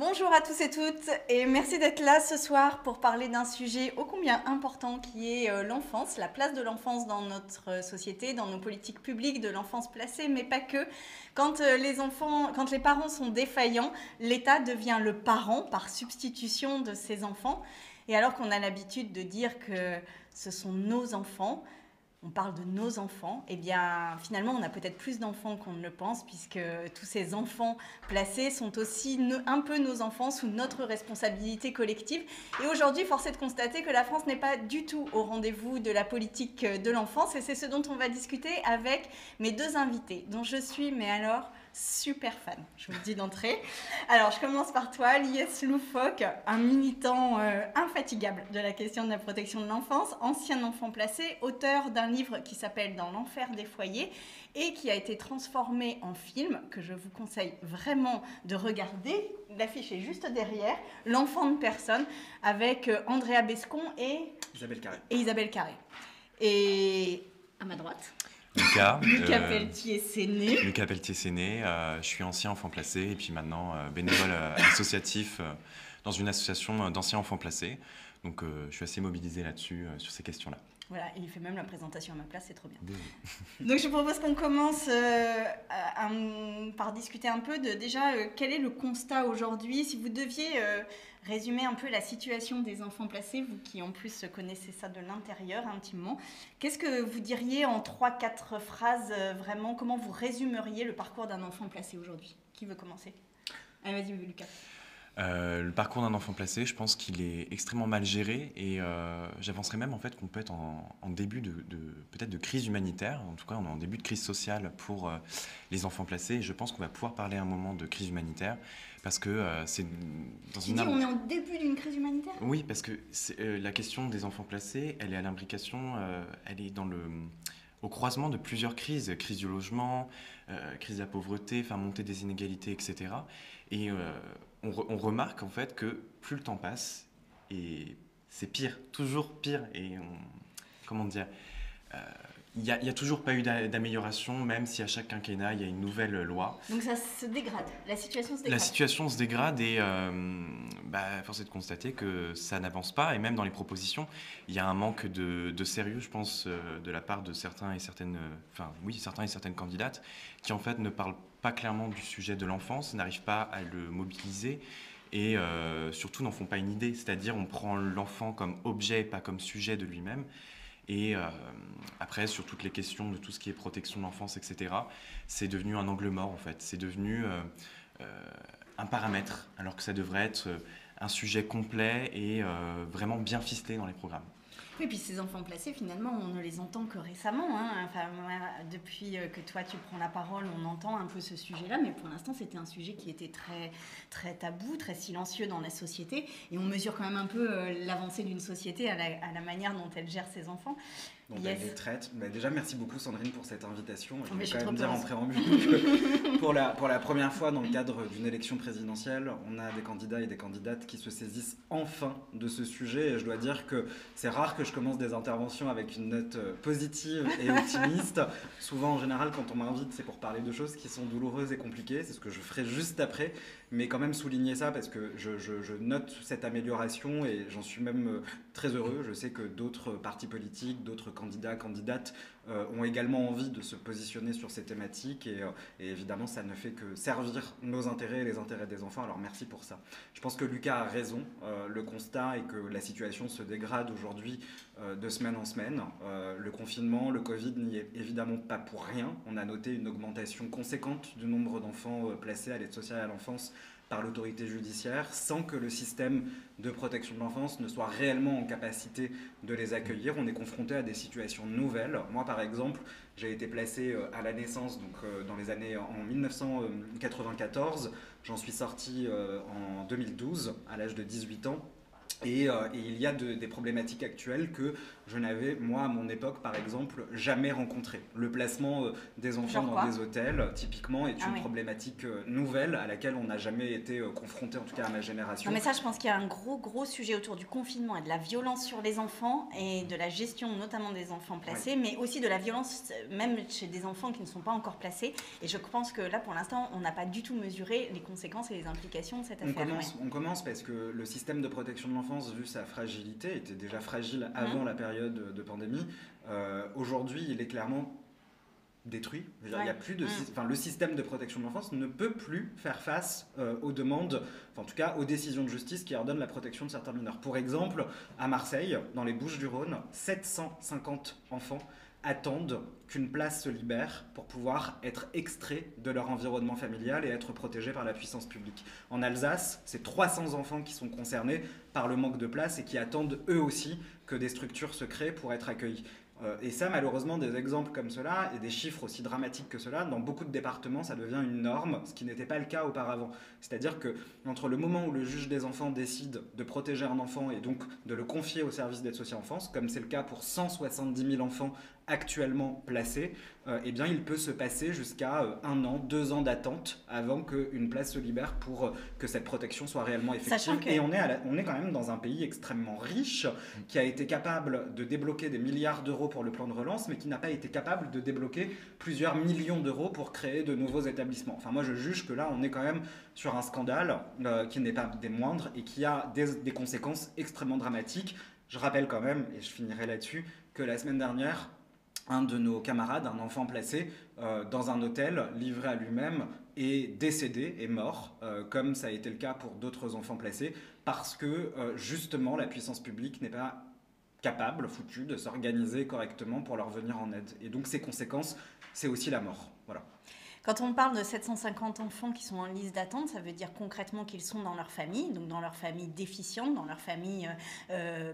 Bonjour à tous et toutes et merci d'être là ce soir pour parler d'un sujet ô combien important qui est l'enfance, la place de l'enfance dans notre société, dans nos politiques publiques, de l'enfance placée, mais pas que. Quand les parents sont défaillants, l'État devient le parent par substitution de ses enfants. Et alors qu'on a l'habitude de dire que ce sont nos enfants, on parle de nos enfants, et bien finalement on a peut-être plus d'enfants qu'on ne le pense puisque tous ces enfants placés sont aussi un peu nos enfants sous notre responsabilité collective. Et aujourd'hui, force est de constater que la France n'est pas du tout au rendez-vous de la politique de l'enfance et c'est ce dont on va discuter avec mes deux invités dont je suis, mais alors, super fan, je vous le dis d'entrée. Alors, je commence par toi, Lies Loufoque, un militant infatigable de la question de la protection de l'enfance, ancien enfant placé, auteur d'un livre qui s'appelle Dans l'enfer des foyers et qui a été transformé en film, que je vous conseille vraiment de regarder. L'affiche est juste derrière, L'enfant de personne, avec Andrea Bescon et Isabelle Carré. Et à ma droite... Lucas Pelletier-Séné. Lucas Pelletier-Séné, je suis ancien enfant placé et puis maintenant bénévole associatif dans une association d'anciens enfants placés. Donc je suis assez mobilisé là-dessus, sur ces questions-là. Voilà, et il fait même la présentation à ma place, c'est trop bien. Donc je propose qu'on commence par discuter un peu de déjà quel est le constat aujourd'hui. Si vous deviez résumer un peu la situation des enfants placés, vous qui en plus connaissez ça de l'intérieur intimement, qu'est-ce que vous diriez en 3-4 phrases vraiment, comment vous résumeriez le parcours d'un enfant placé aujourd'hui? Qui veut commencer? Allez, vas-y, Lucas. Le parcours d'un enfant placé, je pense qu'il est extrêmement mal géré et j'avancerais même en fait qu'on peut être en début peut-être de crise humanitaire. En tout cas, on est en début de crise sociale pour les enfants placés et je pense qu'on va pouvoir parler à un moment de crise humanitaire parce que c'est dans une... on est en début d'une crise humanitaire? Oui, parce que la question des enfants placés, elle est à l'imbrication, elle est au croisement de plusieurs crises, crise du logement, crise de la pauvreté, montée des inégalités, etc. Et on remarque en fait que plus le temps passe, et c'est pire, toujours pire. Et comment dire, il n'y a toujours pas eu d'amélioration, même si à chaque quinquennat, il y a une nouvelle loi. Donc ça se dégrade, la situation se dégrade. La situation se dégrade et force est de constater que ça n'avance pas. Et même dans les propositions, il y a un manque de sérieux, je pense, de la part de certains et certaines candidates qui en fait ne parlent pas clairement du sujet de l'enfance, n'arrivent pas à le mobiliser et surtout n'en font pas une idée. C'est-à-dire on prend l'enfant comme objet, pas comme sujet de lui-même. Et après, sur toutes les questions de tout ce qui est protection de l'enfance, etc., c'est devenu un angle mort, en fait. C'est devenu un paramètre, alors que ça devrait être un sujet complet et vraiment bien ficelé dans les programmes. Oui, et puis ces enfants placés, finalement, on ne les entend que récemment. Enfin, depuis que toi, tu prends la parole, on entend un peu ce sujet-là, mais pour l'instant, c'était un sujet qui était très, très tabou, très silencieux dans la société, et on mesure quand même un peu l'avancée d'une société à la manière dont elle gère ses enfants. Donc elle les traite. Déjà, merci beaucoup Sandrine pour cette invitation. Je vais quand même dire en préambule que pour la première fois dans le cadre d'une élection présidentielle, on a des candidats et des candidates qui se saisissent enfin de ce sujet. Et je dois dire que c'est rare que je commence des interventions avec une note positive et optimiste. Souvent, en général, quand on m'invite, c'est pour parler de choses qui sont douloureuses et compliquées. C'est ce que je ferai juste après. Mais quand même souligner ça parce que je note cette amélioration et j'en suis même très heureux. Je sais que d'autres partis politiques, d'autres candidats, candidates ont également envie de se positionner sur ces thématiques et évidemment ça ne fait que servir nos intérêts et les intérêts des enfants, alors merci pour ça. Je pense que Lucas a raison, le constat est que la situation se dégrade aujourd'hui de semaine en semaine. Le confinement, le Covid n'y est évidemment pas pour rien. On a noté une augmentation conséquente du nombre d'enfants placés à l'aide sociale à l'enfance par l'autorité judiciaire, sans que le système de protection de l'enfance ne soit réellement en capacité de les accueillir. On est confronté à des situations nouvelles. Moi, par exemple, j'ai été placé à la naissance, donc dans les années en 1994. J'en suis sorti en 2012, à l'âge de 18 ans. Et il y a des problématiques actuelles que je n'avais, moi, à mon époque, par exemple, jamais rencontrées. Le placement des enfants dans des hôtels, typiquement, est une problématique nouvelle à laquelle on n'a jamais été confronté, en tout cas à ma génération. Non, mais ça, je pense qu'il y a un gros sujet autour du confinement et de la violence sur les enfants et de la gestion notamment des enfants placés, mais aussi de la violence même chez des enfants qui ne sont pas encore placés. Et je pense que là, pour l'instant, on n'a pas du tout mesuré les conséquences et les implications de cette affaire. On commence parce que le système de protection de l'enfance, vu sa fragilité, était déjà fragile avant la période de pandémie. Aujourd'hui, il est clairement détruit. Il y a plus de, le système de protection de l'enfance ne peut plus faire face aux demandes, en tout cas aux décisions de justice qui ordonnent la protection de certains mineurs. Pour exemple, à Marseille, dans les Bouches-du-Rhône, 750 enfants attendent qu'une place se libère pour pouvoir être extraits de leur environnement familial et être protégés par la puissance publique. En Alsace, c'est 300 enfants qui sont concernés par le manque de place et qui attendent eux aussi que des structures se créent pour être accueillis. Et ça, malheureusement, des exemples comme cela et des chiffres aussi dramatiques que cela, dans beaucoup de départements, ça devient une norme, ce qui n'était pas le cas auparavant. C'est-à-dire que entre le moment où le juge des enfants décide de protéger un enfant et donc de le confier au service d'aide sociale enfance, comme c'est le cas pour 170 000 enfants actuellement placés, eh bien, il peut se passer jusqu'à 1 an, 2 ans d'attente avant qu'une place se libère pour que cette protection soit réellement effective. Et on est quand même dans un pays extrêmement riche qui a été capable de débloquer des milliards d'euros pour le plan de relance, mais qui n'a pas été capable de débloquer plusieurs millions d'euros pour créer de nouveaux établissements. Enfin, moi, je juge que là, on est quand même sur un scandale qui n'est pas des moindres et qui a des conséquences extrêmement dramatiques. Je rappelle quand même, et je finirai là-dessus, que la semaine dernière, un de nos camarades, un enfant placé dans un hôtel, livré à lui-même, est décédé, est mort, comme ça a été le cas pour d'autres enfants placés, parce que justement la puissance publique n'est pas capable, foutue, de s'organiser correctement pour leur venir en aide. Et donc ces conséquences, c'est aussi la mort. Voilà. Quand on parle de 750 enfants qui sont en liste d'attente, ça veut dire concrètement qu'ils sont dans leur famille, donc dans leur famille déficiente, dans leur famille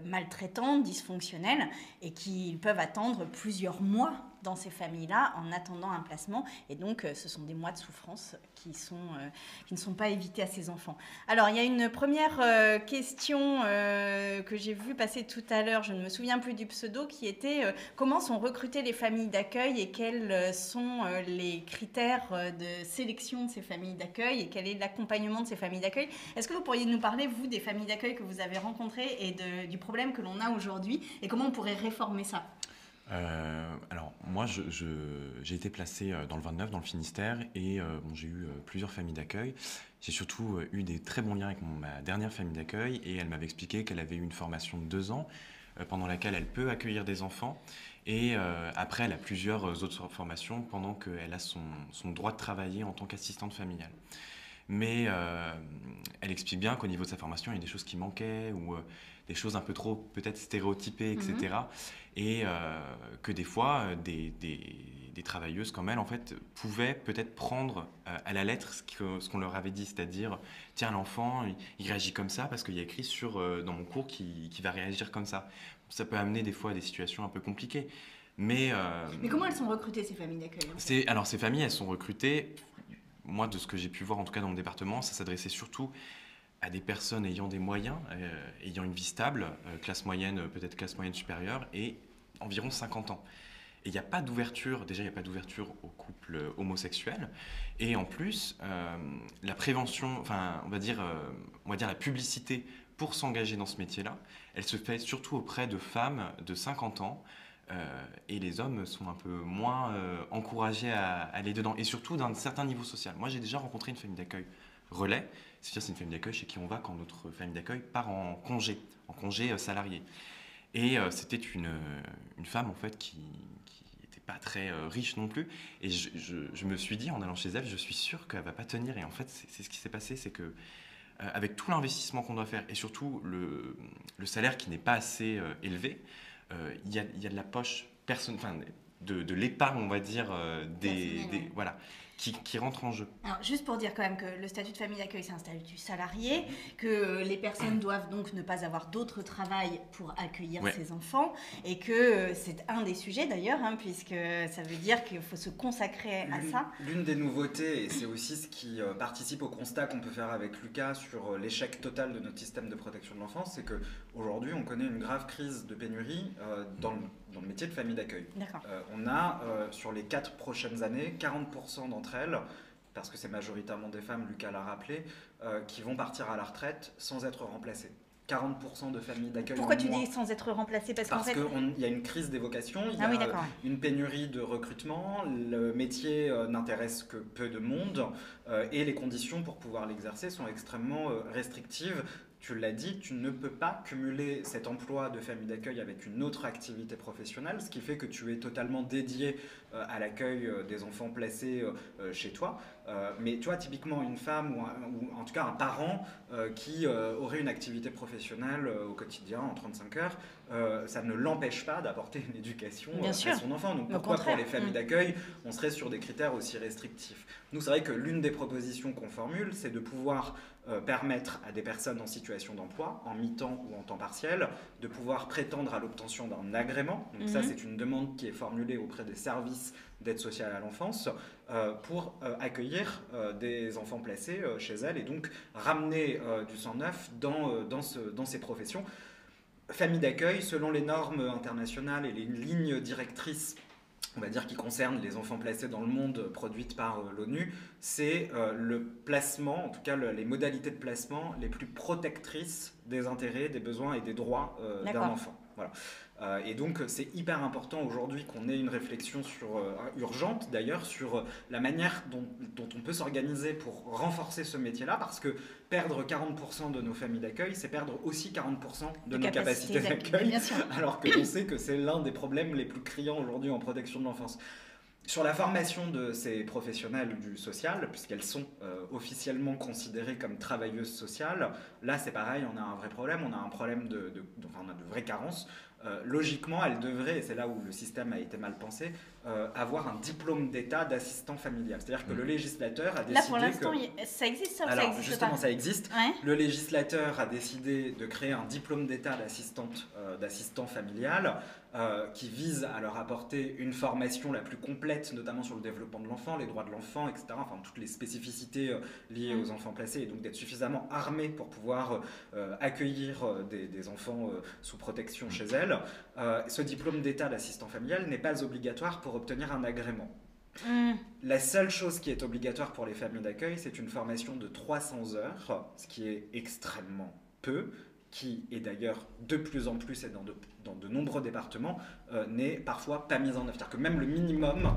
maltraitante, dysfonctionnelle, et qu'ils peuvent attendre plusieurs mois dans ces familles-là en attendant un placement. Et donc, ce sont des mois de souffrance qui ne sont pas évités à ces enfants. Alors, il y a une première question que j'ai vue passer tout à l'heure, je ne me souviens plus du pseudo, qui était comment sont recrutées les familles d'accueil et quels sont les critères de sélection de ces familles d'accueil et quel est l'accompagnement de ces familles d'accueil. Est-ce que vous pourriez nous parler, vous, des familles d'accueil que vous avez rencontrées et du problème que l'on a aujourd'hui et comment on pourrait réformer ça ? Alors moi j'ai été placé dans le 29 dans le Finistère et j'ai eu plusieurs familles d'accueil. J'ai surtout eu des très bons liens avec ma dernière famille d'accueil et elle m'avait expliqué qu'elle avait eu une formation de 2 ans pendant laquelle elle peut accueillir des enfants et après elle a plusieurs autres formations pendant qu'elle a son droit de travailler en tant qu'assistante familiale. Mais elle explique bien qu'au niveau de sa formation, il y a des choses qui manquaient ou des choses un peu trop peut-être stéréotypées, etc. Et que des fois, des travailleuses comme elle, en fait, pouvaient peut-être prendre à la lettre ce qu'on leur avait dit, c'est-à-dire, tiens, l'enfant, il réagit comme ça parce qu'il y a écrit dans mon cours qu'il va réagir comme ça. Ça peut amener des fois à des situations un peu compliquées. Mais comment elles sont recrutées, ces familles d'accueil Alors, ces familles, elles sont recrutées... Moi, de ce que j'ai pu voir, en tout cas dans mon département, ça s'adressait surtout à des personnes ayant des moyens, ayant une vie stable, classe moyenne, peut-être classe moyenne supérieure, et environ 50 ans. Et il n'y a pas d'ouverture, déjà il n'y a pas d'ouverture aux couples homosexuels, et en plus, la prévention, enfin, on va dire la publicité pour s'engager dans ce métier-là, elle se fait surtout auprès de femmes de 50 ans, et les hommes sont un peu moins encouragés à aller dedans, et surtout d'un certain niveau social. Moi, j'ai déjà rencontré une famille d'accueil relais, c'est-à-dire c'est une famille d'accueil chez qui on va quand notre famille d'accueil part en congé salarié. Et c'était une femme en fait qui n'était pas très riche non plus, et je me suis dit en allant chez elle, je suis sûr qu'elle va pas tenir, et en fait c'est ce qui s'est passé, c'est que avec tout l'investissement qu'on doit faire, et surtout le salaire qui n'est pas assez élevé, il y a de la poche de l'épargne, on va dire, voilà, qui rentrent en jeu. Alors, juste pour dire quand même que le statut de famille d'accueil, c'est un statut salarié, que les personnes doivent donc ne pas avoir d'autre travail pour accueillir ces enfants, et que c'est un des sujets d'ailleurs, puisque ça veut dire qu'il faut se consacrer à ça. L'une des nouveautés, et c'est aussi ce qui participe au constat qu'on peut faire avec Lucas sur l'échec total de notre système de protection de l'enfance, c'est qu'aujourd'hui, on connaît une grave crise de pénurie dans le métier de famille d'accueil. On a, sur les 4 prochaines années, 40% d'entre elles, parce que c'est majoritairement des femmes, Lucas l'a rappelé, qui vont partir à la retraite sans être remplacées. 40% de familles d'accueil. Pourquoi tu dis sans être remplacées? Parce qu'il y a une crise des vocations, il y a une pénurie de recrutement, le métier n'intéresse que peu de monde et les conditions pour pouvoir l'exercer sont extrêmement restrictives. Tu l'as dit, tu ne peux pas cumuler cet emploi de famille d'accueil avec une autre activité professionnelle, ce qui fait que tu es totalement dédié à l'accueil des enfants placés chez toi. Mais tu vois, typiquement une femme ou en tout cas un parent qui aurait une activité professionnelle au quotidien en 35 heures, ça ne l'empêche pas d'apporter une éducation à son enfant. Donc pourquoi pour les familles d'accueil, on serait sur des critères aussi restrictifs? Nous, c'est vrai que l'une des propositions qu'on formule, c'est de pouvoir permettre à des personnes en situation d'emploi, en mi-temps ou en temps partiel, de pouvoir prétendre à l'obtention d'un agrément. Donc ça, c'est une demande qui est formulée auprès des services d'aide sociale à l'enfance pour accueillir des enfants placés chez elles et donc ramener du sang neuf dans ces professions. Famille d'accueil, selon les normes internationales et les lignes directrices, on va dire, qui concerne les enfants placés dans le monde produites par l'ONU, c'est le placement, en tout cas les modalités de placement les plus protectrices des intérêts, des besoins et des droits d'un enfant. Voilà. Et donc c'est hyper important aujourd'hui qu'on ait une réflexion urgente d'ailleurs sur la manière dont on peut s'organiser pour renforcer ce métier-là, parce que perdre 40% de nos familles d'accueil, c'est perdre aussi 40% de nos capacités d'accueil, alors que l'on sait que c'est l'un des problèmes les plus criants aujourd'hui en protection de l'enfance. Sur la formation de ces professionnels du social, puisqu'elles sont officiellement considérées comme travailleuses sociales, là c'est pareil, on a un vrai problème, on a un problème on a de vraies carences. Logiquement, elles devraient, et c'est là où le système a été mal pensé, avoir un diplôme d'état d'assistant familial. C'est-à-dire que le législateur a décidé là, pour l'instant, ça existe, ça Alors, existe justement, pas. Ça existe. Ouais. Le législateur a décidé de créer un diplôme d'état d'assistant familial qui vise à leur apporter une formation la plus complète, notamment sur le développement de l'enfant, les droits de l'enfant, etc. Enfin, toutes les spécificités liées aux enfants placés, et donc d'être suffisamment armés pour pouvoir accueillir des enfants sous protection chez elles. Ce diplôme d'état d'assistant familial n'est pas obligatoire pour obtenir un agrément. La seule chose qui est obligatoire pour les familles d'accueil, c'est une formation de 300 heures, ce qui est extrêmement peu, qui est d'ailleurs de plus en plus et dans de nombreux départements n'est parfois pas mise en œuvre. C'est-à-dire que même le minimum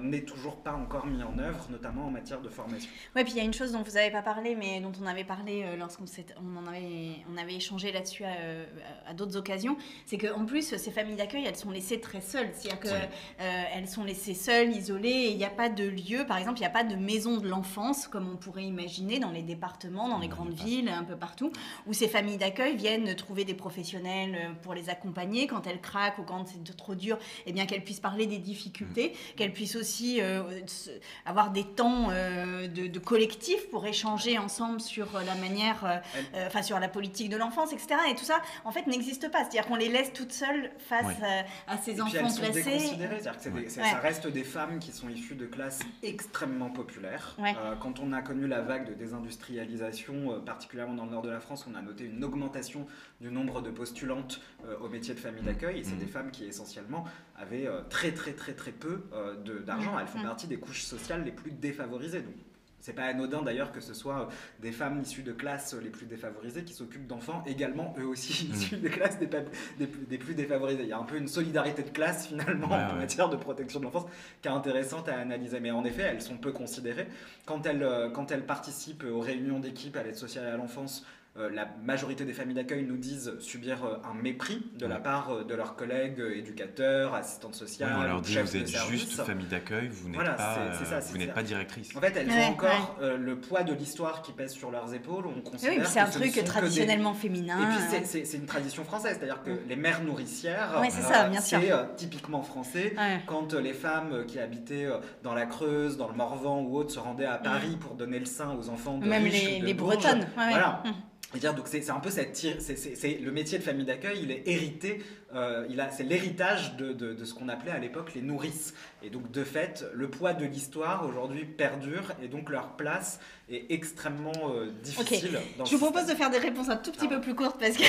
n'est toujours pas encore mis en œuvre, notamment en matière de formation. Oui, puis il y a une chose dont vous n'avez pas parlé, mais dont on avait parlé lorsqu'on avait échangé là-dessus à d'autres occasions, c'est qu'en plus, ces familles d'accueil, elles sont laissées très seules. C'est-à-dire qu'elles sont laissées seules, isolées, et il n'y a pas de lieu, par exemple, il n'y a pas de maison de l'enfance, comme on pourrait imaginer dans les départements, dans les grandes villes, un peu partout, où ces familles d'accueil viennent trouver des professionnels pour les accompagner quand elles craquent ou quand c'est trop dur, eh bien qu'elles puissent parler des difficultés, qu'elles puissent aussi avoir des temps de collectif pour échanger ensemble sur la manière, sur la politique de l'enfance, etc. Et tout ça, en fait, n'existe pas. C'est-à-dire qu'on les laisse toutes seules face à ces enfants placés. Elles sont déconsidérées. C'est-à-dire que ça reste des femmes qui sont issues de classes extrêmement populaires. Quand on a connu la vague de désindustrialisation, particulièrement dans le nord de la France, on a noté une augmentation du nombre de postulantes au métier de famille d'accueil, et c'est des femmes qui essentiellement avaient très peu d'argent. Elles font partie des couches sociales les plus défavorisées. Donc, c'est pas anodin d'ailleurs que ce soit des femmes issues de classes les plus défavorisées qui s'occupent d'enfants également eux aussi issus des classes des plus défavorisées. Il y a un peu une solidarité de classe finalement en matière de protection de l'enfance qui est intéressante à analyser. Mais en effet, elles sont peu considérées. Quand elles participent aux réunions d'équipe à l'aide sociale à l'enfance, la majorité des familles d'accueil nous disent subir un mépris de la part de leurs collègues éducateurs, assistantes sociales, on leur dit chefs vous de êtes service. juste famille d'accueil, vous n'êtes Voilà, pas, c'est ça. pas directrice. En fait, elles ont encore le poids de l'histoire qui pèse sur leurs épaules. On considère oui, c'est un que truc traditionnellement féminin. Et puis c'est une tradition française, c'est-à-dire que les mères nourricières, c'est typiquement français. Quand les femmes qui habitaient dans la Creuse, dans le Morvan ou autres se rendaient à Paris pour donner le sein aux enfants de même riches ou de les bourges, Bretonnes. Voilà. Donc c'est un peu le métier de famille d'accueil, il est hérité, c'est l'héritage de ce qu'on appelait à l'époque les nourrices. Et donc de fait, le poids de l'histoire aujourd'hui perdure et donc leur place est extrêmement difficile. Je vous propose de faire des réponses un tout petit peu plus courtes parce que...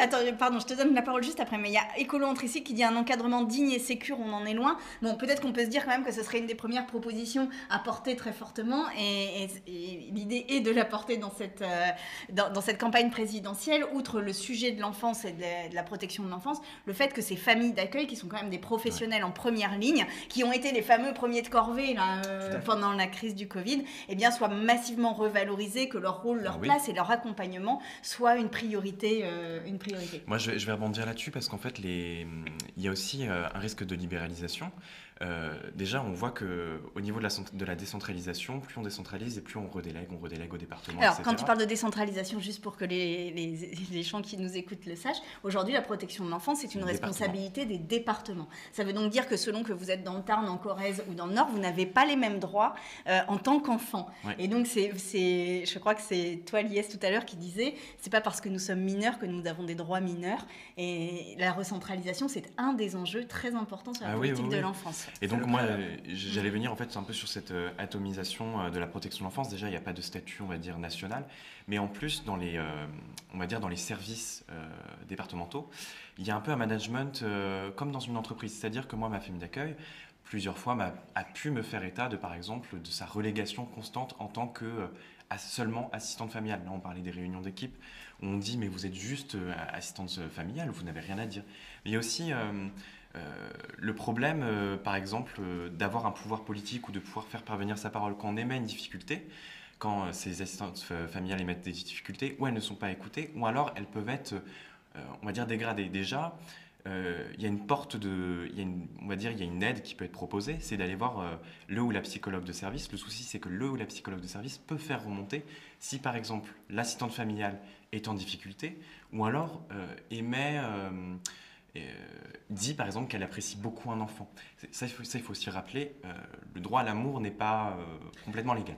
Attends, pardon, je te donne la parole juste après, mais il y a Écolo Antricide qui dit un encadrement digne et sécure, on en est loin. Bon, peut-être qu'on peut se dire quand même que ce serait une des premières propositions à porter très fortement et l'idée est de la porter dans cette campagne présidentielle, outre le sujet de l'enfance et de la protection de l'enfance, le fait que ces familles d'accueil, qui sont quand même des professionnels en première ligne, qui ont été les fameux premiers de corvée pendant la crise du Covid, soient massivement revalorisés, que leur rôle, leur place et leur accompagnement soient une priorité. Moi, je vais rebondir là-dessus parce qu'en fait, il y a aussi un risque de libéralisation. Déjà, on voit qu'au niveau de la décentralisation, plus on décentralise et plus on redélègue au département, Alors, etc. quand tu parles de décentralisation, juste pour que les gens qui nous écoutent le sachent, aujourd'hui, la protection de l'enfance, c'est une responsabilité des départements. Ça veut donc dire que selon que vous êtes dans le Tarn, en Corrèze ou dans le Nord, vous n'avez pas les mêmes droits en tant qu'enfant. Ouais. Et donc, je crois que c'est toi, Liès, tout à l'heure, qui disait, c'est pas parce que nous sommes mineurs que nous avons des droits mineurs. Et la recentralisation, c'est un des enjeux très importants sur la politique de l'enfance. Et donc moi, j'allais venir en fait un peu sur cette atomisation de la protection de l'enfance. Déjà, il n'y a pas de statut, on va dire, national, mais en plus, dans les services départementaux, il y a un peu un management comme dans une entreprise. C'est-à-dire que moi, ma famille d'accueil, plusieurs fois, a pu me faire état de, par exemple, de sa relégation constante en tant que seulement assistante familiale. Là, on parlait des réunions d'équipe, où on dit, mais vous êtes juste assistante familiale, vous n'avez rien à dire. Mais il y a aussi... le problème, par exemple, d'avoir un pouvoir politique ou de pouvoir faire parvenir sa parole quand on émet une difficulté, quand ces assistantes familiales émettent des difficultés, ou elles ne sont pas écoutées, ou alors elles peuvent être, on va dire, dégradées. Déjà, il y a il y a une aide qui peut être proposée, c'est d'aller voir le ou la psychologue de service. Le souci, c'est que le ou la psychologue de service peut faire remonter si, par exemple, l'assistante familiale est en difficulté, ou alors dit par exemple qu'elle apprécie beaucoup un enfant. Ça, il faut aussi rappeler, le droit à l'amour n'est pas complètement légal.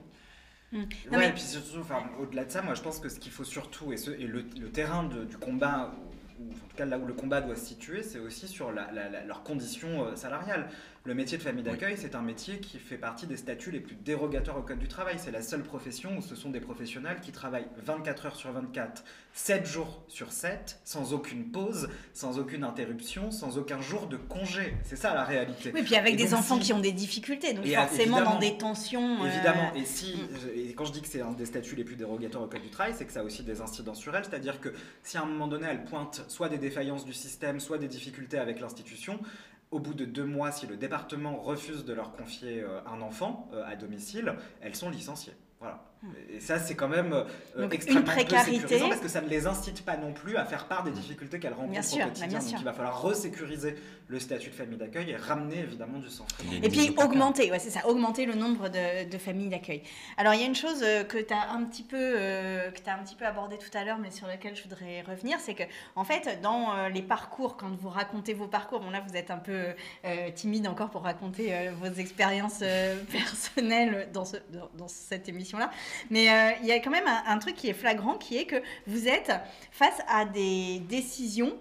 Et puis surtout, au-delà de ça, moi je pense que ce qu'il faut surtout, et le terrain du combat, ou en tout cas là où le combat doit se situer, c'est aussi sur leurs conditions salariales. Le métier de famille d'accueil, c'est un métier qui fait partie des statuts les plus dérogatoires au Code du travail. C'est la seule profession où ce sont des professionnels qui travaillent 24 heures sur 24, 7 jours sur 7, sans aucune pause, sans aucune interruption, sans aucun jour de congé. C'est ça la réalité. Oui, puis avec des enfants qui ont des difficultés, donc forcément dans des tensions. Évidemment, et quand je dis que c'est un des statuts les plus dérogatoires au Code du travail, c'est que ça a aussi des incidences sur elle, c'est-à-dire que si à un moment donné elle pointe soit des défaillances du système, soit des difficultés avec l'institution, au bout de 2 mois, si le département refuse de leur confier un enfant à domicile, elles sont licenciées. Voilà. Et ça, c'est quand même extrêmement peu sécurisant parce que ça ne les incite pas non plus à faire part des difficultés qu'elles rencontrent au quotidien. Donc il va falloir resécuriser le statut de famille d'accueil et ramener évidemment du sang. Et puis augmenter le nombre de familles d'accueil. Alors il y a une chose que tu as un petit peu abordé tout à l'heure, mais sur laquelle je voudrais revenir, c'est que en fait dans les parcours, quand vous racontez vos parcours, bon là vous êtes un peu timide encore pour raconter vos expériences personnelles dans cette émission-là. Mais il y a quand même un truc qui est flagrant, qui est que vous êtes face à des décisions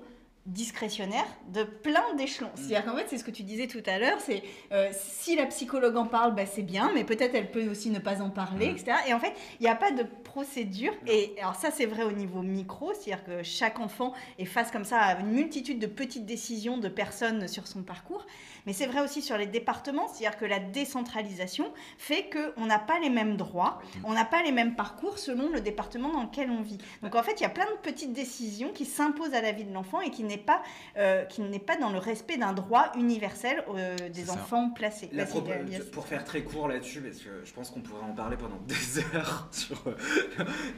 discrétionnaires de plein d'échelons. C'est-à-dire qu'en fait, c'est ce que tu disais tout à l'heure, c'est si la psychologue en parle, c'est bien, mais peut-être elle peut aussi ne pas en parler, etc. Et en fait, il n'y a pas de procédure. Et alors ça, c'est vrai au niveau micro, c'est-à-dire que chaque enfant est face comme ça à une multitude de petites décisions de personnes sur son parcours. Mais c'est vrai aussi sur les départements, c'est-à-dire que la décentralisation fait qu'on n'a pas les mêmes droits, on n'a pas les mêmes parcours selon le département dans lequel on vit. Donc en fait, il y a plein de petites décisions qui s'imposent à la vie de l'enfant et qui n'est n'est pas dans le respect d'un droit universel des enfants placés. Pour faire très court là-dessus, parce que je pense qu'on pourrait en parler pendant des heures sur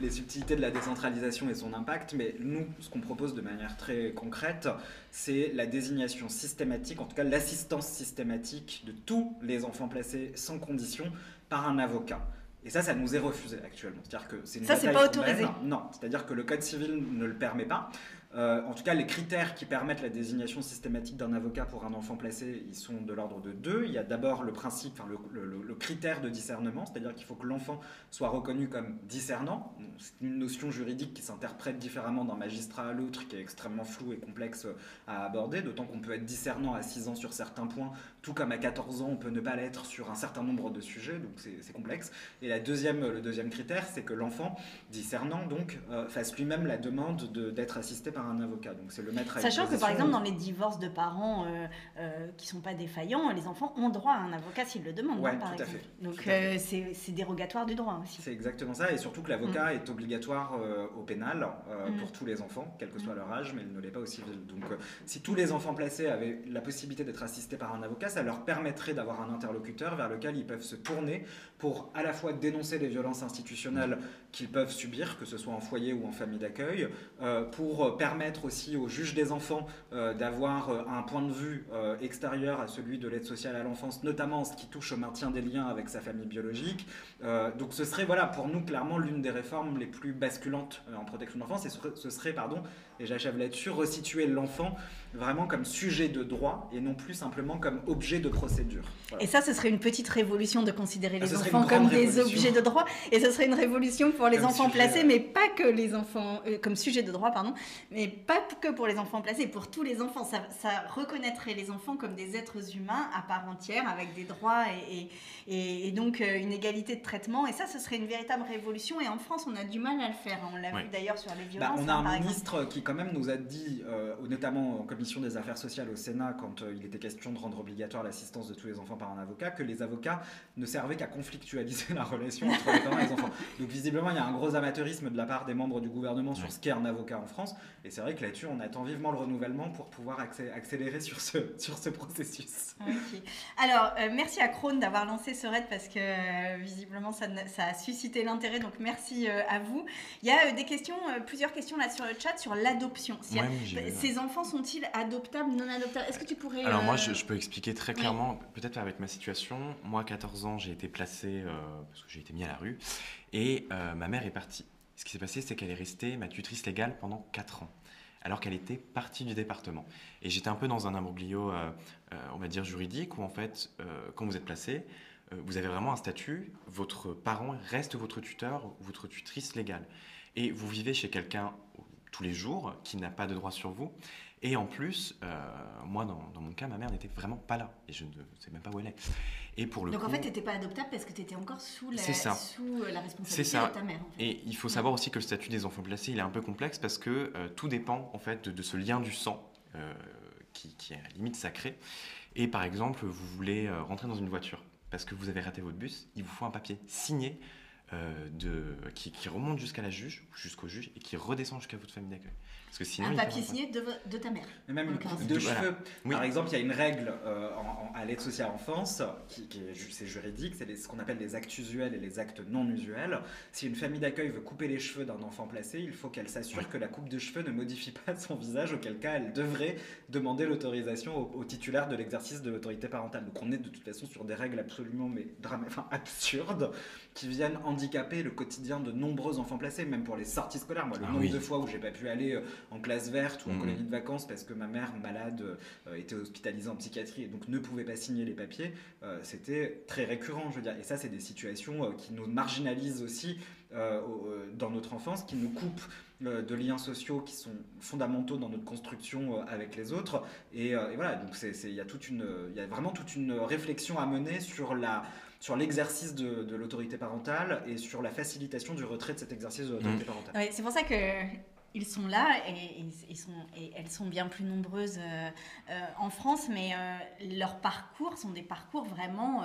les subtilités de la décentralisation et son impact, mais nous, ce qu'on propose de manière très concrète, c'est la désignation systématique, en tout cas l'assistance systématique de tous les enfants placés sans condition par un avocat. Et ça nous est refusé actuellement. C'est-à-dire que c'est une ça, c'est pas autorisé. Non, c'est-à-dire que le Code civil ne le permet pas. En tout cas, les critères qui permettent la désignation systématique d'un avocat pour un enfant placé, ils sont de l'ordre de 2. Il y a d'abord le principe, enfin, le critère de discernement, c'est-à-dire qu'il faut que l'enfant soit reconnu comme discernant. C'est une notion juridique qui s'interprète différemment d'un magistrat à l'autre, qui est extrêmement floue et complexe à aborder, d'autant qu'on peut être discernant à 6 ans sur certains points, tout comme à 14 ans, on peut ne pas l'être sur un certain nombre de sujets, donc c'est complexe. Et le deuxième critère, c'est que l'enfant discernant donc fasse lui-même la demande d'être assisté par un avocat. Donc c'est le maître à Sachant que par exemple dans les divorces de parents qui sont pas défaillants, les enfants ont droit à un avocat s'ils le demandent. Ouais, par tout exemple. À fait. Donc c'est dérogatoire du droit aussi. C'est exactement ça, et surtout que l'avocat est obligatoire au pénal pour tous les enfants, quel que soit leur âge, mais il ne l'est pas au civil. Donc si tous les enfants placés avaient la possibilité d'être assistés par un avocat, ça leur permettrait d'avoir un interlocuteur vers lequel ils peuvent se tourner pour à la fois dénoncer les violences institutionnelles qu'ils peuvent subir, que ce soit en foyer ou en famille d'accueil, pour permettre aussi aux juges des enfants d'avoir un point de vue extérieur à celui de l'aide sociale à l'enfance, notamment en ce qui touche au maintien des liens avec sa famille biologique. Donc ce serait pour nous clairement l'une des réformes les plus basculantes en protection de l'enfance, et ce serait, et j'achève là-dessus, resituer l'enfant vraiment comme sujet de droit et non plus simplement comme objet de procédure. Voilà. Et ça, ce serait une petite révolution de considérer les enfants comme des objets de droit. Et ce serait une révolution pour les enfants placés, mais pas que les enfants, comme sujet de droit, pardon, mais pas que pour les enfants placés, pour tous les enfants. Ça reconnaîtrait les enfants comme des êtres humains à part entière, avec des droits et donc une égalité de traitement. Et ça, ce serait une véritable révolution. Et en France, on a du mal à le faire. On l'a vu d'ailleurs sur les violences. On a un ministre qui quand même nous a dit, notamment en commission des affaires sociales au Sénat, quand il était question de rendre obligatoire l'assistance de tous les enfants par un avocat, que les avocats ne servaient qu'à conflictualiser la relation entre les parents et les enfants. Donc visiblement, il y a un gros amateurisme de la part des membres du gouvernement sur ce qu'est un avocat en France. Et c'est vrai que là-dessus, on attend vivement le renouvellement pour pouvoir accélérer sur ce processus. Okay. Alors, merci à Krone d'avoir lancé ce raid parce que visiblement, ça a suscité l'intérêt. Donc, merci à vous. Il y a plusieurs questions là sur le chat sur l'adoption. Ces enfants sont-ils adoptables, non adoptables? Est-ce que tu pourrais... Alors moi, je peux expliquer très clairement, peut-être avec ma situation. Moi, à 14 ans, j'ai été placé, parce que j'ai été mis à la rue, et ma mère est partie. Ce qui s'est passé, c'est qu'elle est restée ma tutrice légale pendant 4 ans, alors qu'elle était partie du département. Et j'étais un peu dans un imbroglio, on va dire, juridique, où en fait, quand vous êtes placé, vous avez vraiment un statut, votre parent reste votre tuteur ou votre tutrice légale. Et vous vivez chez quelqu'un tous les jours qui n'a pas de droit sur vous. Et en plus, moi, dans mon cas, ma mère n'était vraiment pas là. Et je ne sais même pas où elle est. Et pour le Donc coup, en fait, tu n'étais pas adoptable parce que tu étais encore sous la responsabilité de ta mère. En fait. Et il faut savoir aussi que le statut des enfants placés, il est un peu complexe parce que tout dépend en fait de ce lien du sang qui est à la limite sacré. Et par exemple, vous voulez rentrer dans une voiture parce que vous avez raté votre bus, il vous faut un papier signé qui remonte jusqu'au juge et qui redescend jusqu'à votre famille d'accueil. Parce que sinon, un papier signé de ta mère. Et même une coupe de cheveux. Oui. Par exemple, il y a une règle à l'aide sociale à l'enfance, c'est juridique, c'est ce qu'on appelle les actes usuels et les actes non usuels. Si une famille d'accueil veut couper les cheveux d'un enfant placé, il faut qu'elle s'assure que la coupe de cheveux ne modifie pas son visage, auquel cas elle devrait demander l'autorisation au titulaire de l'exercice de l'autorité parentale. Donc on est de toute façon sur des règles absolument absurdes qui viennent handicaper le quotidien de nombreux enfants placés, même pour les sorties scolaires. Moi, le nombre de fois où j'ai pas pu aller en classe verte ou en colonie de vacances parce que ma mère malade était hospitalisée en psychiatrie et donc ne pouvait pas signer les papiers, c'était très récurrent, je veux dire. Et ça, c'est des situations qui nous marginalisent aussi dans notre enfance, qui nous coupent de liens sociaux qui sont fondamentaux dans notre construction avec les autres. Et voilà, donc il y a vraiment toute une réflexion à mener sur l'exercice de l'autorité parentale et sur la facilitation du retrait de cet exercice de l'autorité parentale. Ouais, c'est pour ça que ils sont là et elles sont bien plus nombreuses en France, mais leurs parcours sont des parcours vraiment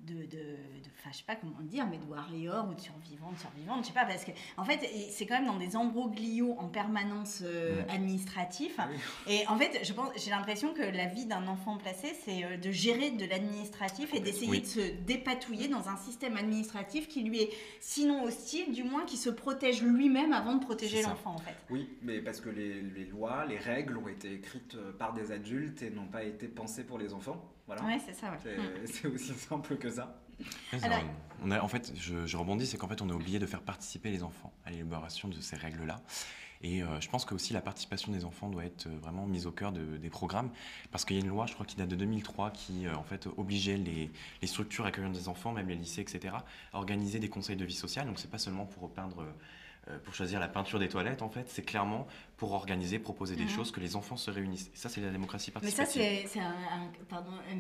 enfin, je sais pas comment le dire, mais de warrior ou de survivante, je sais pas, parce que en fait, c'est quand même dans des embroglios en permanence administratifs. Oui. Et en fait, j'ai l'impression que la vie d'un enfant placé, c'est de gérer de l'administratif et d'essayer de se dépatouiller dans un système administratif qui lui est sinon hostile, du moins qui se protège lui-même avant de protéger l'enfant, en fait. Oui, mais parce que les lois, les règles ont été écrites par des adultes et n'ont pas été pensées pour les enfants. Voilà. Ouais, c'est ça. Ouais. C'est aussi simple que ça. Alors, en fait, je rebondis, c'est qu'en fait, on a oublié de faire participer les enfants à l'élaboration de ces règles-là. Et je pense que aussi la participation des enfants doit être vraiment mise au cœur des programmes, parce qu'il y a une loi, je crois, qui date de 2003, qui en fait obligeait les structures accueillant des enfants, même les lycées, etc., à organiser des conseils de vie sociale. Donc c'est pas seulement pour peindre, pour choisir la peinture des toilettes, en fait, c'est clairement pour organiser, proposer des choses, que les enfants se réunissent. Et ça, c'est la démocratie participative. Mais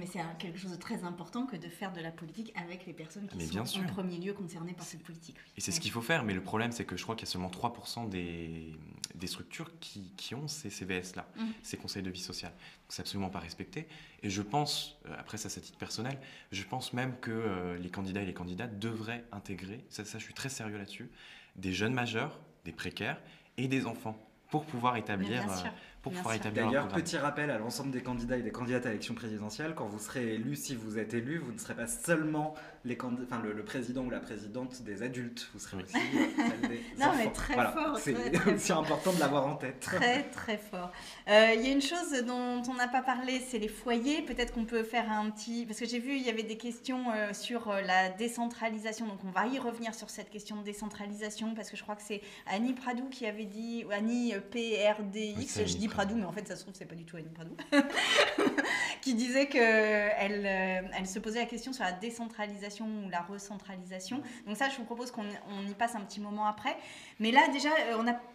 ça, c'est quelque chose de très important que de faire de la politique avec les personnes qui sont en premier lieu concernées par cette politique. Et c'est ce qu'il faut faire, mais le problème, c'est que je crois qu'il y a seulement 3% des structures qui ont ces CVS-là, ces conseils de vie sociale. Donc, c'est absolument pas respecté. Et je pense, après ça, c'est à titre personnel, je pense même que les candidats et les candidates devraient intégrer, ça je suis très sérieux là-dessus, des jeunes majeurs, des précaires et des enfants pour pouvoir établir D'ailleurs, petit rappel à l'ensemble des candidats et des candidates à l'élection présidentielle, quand vous serez élu, si vous êtes élu, vous ne serez pas seulement le président ou la présidente des adultes, vous serez aussi celle des non, enfants. Mais très fort. C'est aussi important de l'avoir en tête. Très, très fort. Il y a une chose dont on n'a pas parlé, c'est les foyers. Peut-être qu'on peut faire un petit... Parce que j'ai vu, il y avait des questions sur la décentralisation. Donc, on va y revenir sur cette question de décentralisation, parce que je crois que c'est Annie Pradou qui avait dit... Annie PRDX, je dis Pradou, mais en fait, ça se trouve, c'est pas du tout Annie Pradou. qui disait qu'elle se posait la question sur la décentralisation ou la recentralisation. Donc ça, je vous propose qu'on y passe un petit moment après. Mais là, déjà,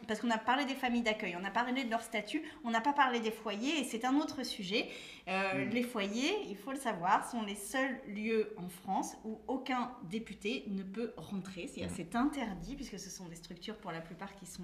parce qu'on a parlé des familles d'accueil, on a parlé de leur statut, on n'a pas parlé des foyers, et c'est un autre sujet. Les foyers, il faut le savoir, sont les seuls lieux en France où aucun député ne peut rentrer. C'est-à-dire c'est interdit, puisque ce sont des structures pour la plupart qui sont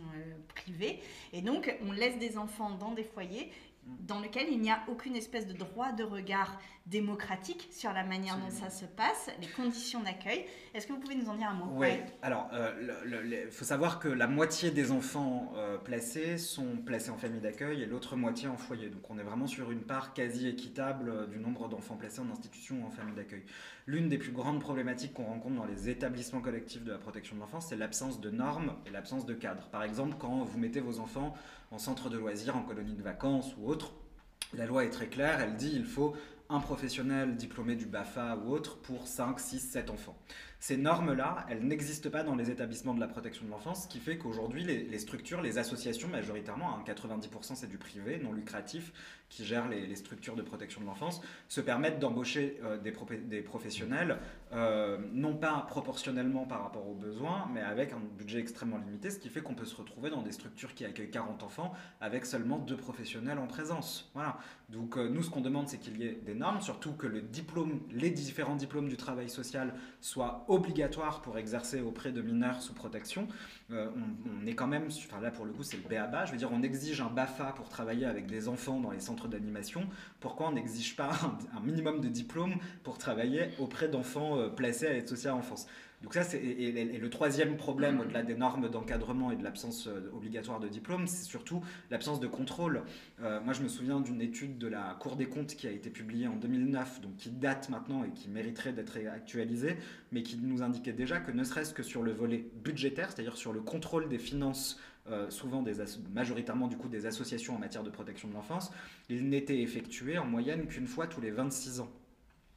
privées. Et donc, on laisse des enfants dans des foyers dans lequel il n'y a aucune espèce de droit de regard démocratique sur la manière dont ça se passe, les conditions d'accueil. Est-ce que vous pouvez nous en dire un mot? Oui, alors il faut savoir que la moitié des enfants placés sont placés en famille d'accueil et l'autre moitié en foyer. Donc on est vraiment sur une part quasi équitable du nombre d'enfants placés en institution ou en famille d'accueil. L'une des plus grandes problématiques qu'on rencontre dans les établissements collectifs de la protection de l'enfance, c'est l'absence de normes et l'absence de cadres. Par exemple, quand vous mettez vos enfants en centre de loisirs, en colonie de vacances ou autre, la loi est très claire, elle dit qu'il faut un professionnel diplômé du BAFA ou autre pour 5, 6, 7 enfants. Ces normes-là, elles n'existent pas dans les établissements de la protection de l'enfance, ce qui fait qu'aujourd'hui, les structures, les associations, majoritairement, 90% c'est du privé, non lucratif, qui gèrent les structures de protection de l'enfance, se permettent d'embaucher des professionnels, non pas proportionnellement par rapport aux besoins, mais avec un budget extrêmement limité, ce qui fait qu'on peut se retrouver dans des structures qui accueillent 40 enfants avec seulement 2 professionnels en présence. Voilà. Donc nous, ce qu'on demande, c'est qu'il y ait des normes, surtout que les différents diplômes du travail social soient obligatoires pour exercer auprès de mineurs sous protection. On est quand même, enfin là pour le coup c'est le b.a.-ba, je veux dire on exige un BAFA pour travailler avec des enfants dans les centres d'animation, pourquoi on n'exige pas un minimum de diplôme pour travailler auprès d'enfants placés à l'aide sociale à l'enfance? Donc ça, et le troisième problème, au-delà des normes d'encadrement et de l'absence obligatoire de diplôme, c'est surtout l'absence de contrôle. Moi, je me souviens d'une étude de la Cour des comptes qui a été publiée en 2009, donc qui date maintenant et qui mériterait d'être actualisée, mais qui nous indiquait déjà que ne serait-ce que sur le volet budgétaire, c'est-à-dire sur le contrôle des finances, souvent majoritairement du coup des associations en matière de protection de l'enfance, il n'était effectué en moyenne qu'une fois tous les 26 ans.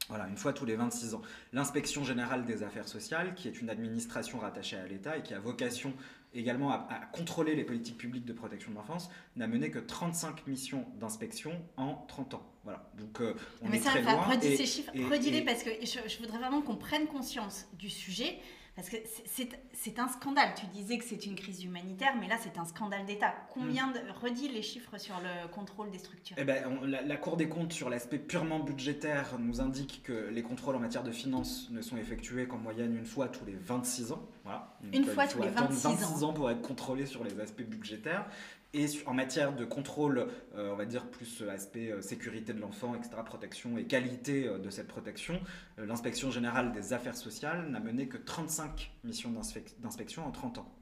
Voilà, une fois tous les 26 ans. L'Inspection générale des affaires sociales, qui est une administration rattachée à l'État et qui a vocation également à contrôler les politiques publiques de protection de l'enfance, n'a mené que 35 missions d'inspection en 30 ans. Voilà, donc on est très loin. Redis ces chiffres, redis-les parce que je voudrais vraiment qu'on prenne conscience du sujet. Parce que c'est un scandale. Tu disais que c'est une crise humanitaire, mais là, c'est un scandale d'État. Redis les chiffres sur le contrôle des structures. Eh ben, la Cour des comptes, sur l'aspect purement budgétaire, nous indique que les contrôles en matière de finances ne sont effectués qu'en moyenne une fois tous les 26 ans. Voilà. Une fois tous les 26 ans. 26 ans pour être contrôlés sur les aspects budgétaires. Et en matière de contrôle, on va dire plus aspect sécurité de l'enfant, etc., protection et qualité de cette protection, l'inspection générale des affaires sociales n'a mené que 35 missions d'inspection en 30 ans.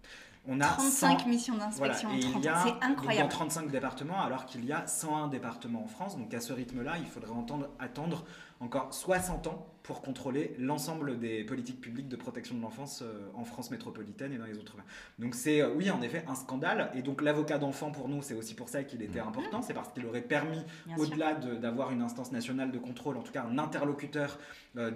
On a 35 missions d'inspection en 30 ans, c'est incroyable. Dans 35 départements, alors qu'il y a 101 départements en France. Donc à ce rythme-là, il faudrait attendre encore 60 ans pour contrôler l'ensemble des politiques publiques de protection de l'enfance en France métropolitaine et dans les Outre-mer. Donc c'est, oui, en effet, un scandale. Et donc l'avocat d'enfant, pour nous, c'est aussi pour ça qu'il était important. C'est parce qu'il aurait permis, au-delà d'avoir une instance nationale de contrôle, en tout cas un interlocuteur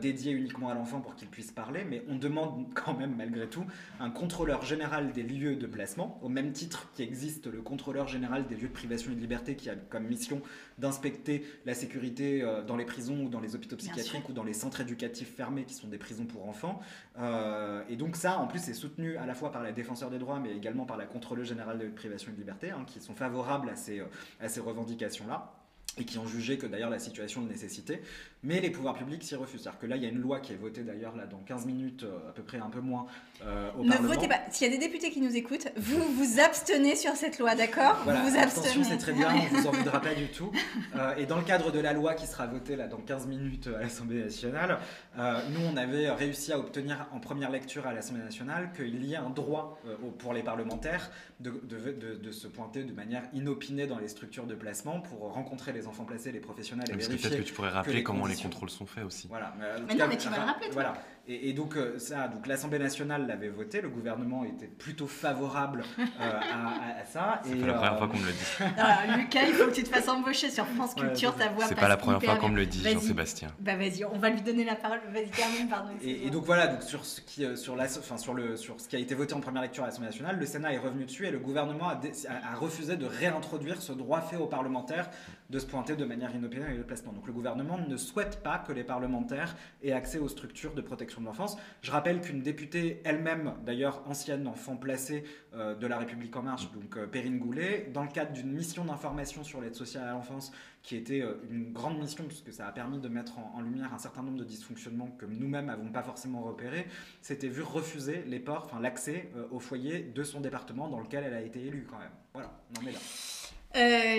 dédié uniquement à l'enfant pour qu'il puisse parler. Mais on demande quand même, malgré tout, un contrôleur général des lieux de placement, au même titre qu'existe le contrôleur général des lieux de privation et de liberté qui a comme mission d'inspecter la sécurité dans les prisons ou dans les hôpitaux psychiatriques ou dans les centres éducatifs fermés qui sont des prisons pour enfants. Et donc ça, en plus, est soutenu à la fois par la défenseur des droits mais également par la contrôleuse générale des lieux de privation et de liberté, qui sont favorables à ces revendications-là et qui ont jugé que d'ailleurs la situation le nécessitait, mais les pouvoirs publics s'y refusent. C'est-à-dire que là, il y a une loi qui est votée d'ailleurs là, dans 15 minutes, à peu près un peu moins, au Parlement. Ne votez pas. S'il y a des députés qui nous écoutent, vous vous abstenez sur cette loi, d'accord? Voilà, vous abstenez. Attention, c'est très bien, on ne vous en voudra pas du tout. Et dans le cadre de la loi qui sera votée là, dans 15 minutes à l'Assemblée nationale, nous, on avait réussi à obtenir en première lecture à l'Assemblée nationale qu'il y ait un droit pour les parlementaires de se pointer de manière inopinée dans les structures de placement pour rencontrer les enfants placés, les professionnels et vérifier. Peut-être que tu pourrais rappeler comment les contrôles sont faits aussi. Voilà. Mais non, mais tu vas le rappeler. Voilà. Et donc, donc l'Assemblée nationale l'avait voté, le gouvernement était plutôt favorable à ça. C'est pas la première fois qu'on me le dit. Alors, Lucas, il faut que tu te fasses embaucher sur France Culture, ta voix. C'est pas la première fois qu'on me le dit, Jean-Sébastien. Bah vas-y, on va lui donner la parole. Vas-y, termine, pardon. Et donc voilà, donc sur ce qui a été voté en première lecture à l'Assemblée nationale, le Sénat est revenu dessus et le gouvernement a refusé de réintroduire ce droit fait aux parlementaires de se pointer de manière inopinée et de placement. Donc le gouvernement ne souhaite pas que les parlementaires aient accès aux structures de protection de l'enfance. Je rappelle qu'une députée elle-même, d'ailleurs ancienne enfant placée de La République En Marche, donc Perrine Goulet, dans le cadre d'une mission d'information sur l'aide sociale à l'enfance, qui était une grande mission puisque ça a permis de mettre en lumière un certain nombre de dysfonctionnements que nous-mêmes n'avons pas forcément repérés, s'était vu refuser l'accès au foyer de son département dans lequel elle a été élue quand même. Voilà, on en est là.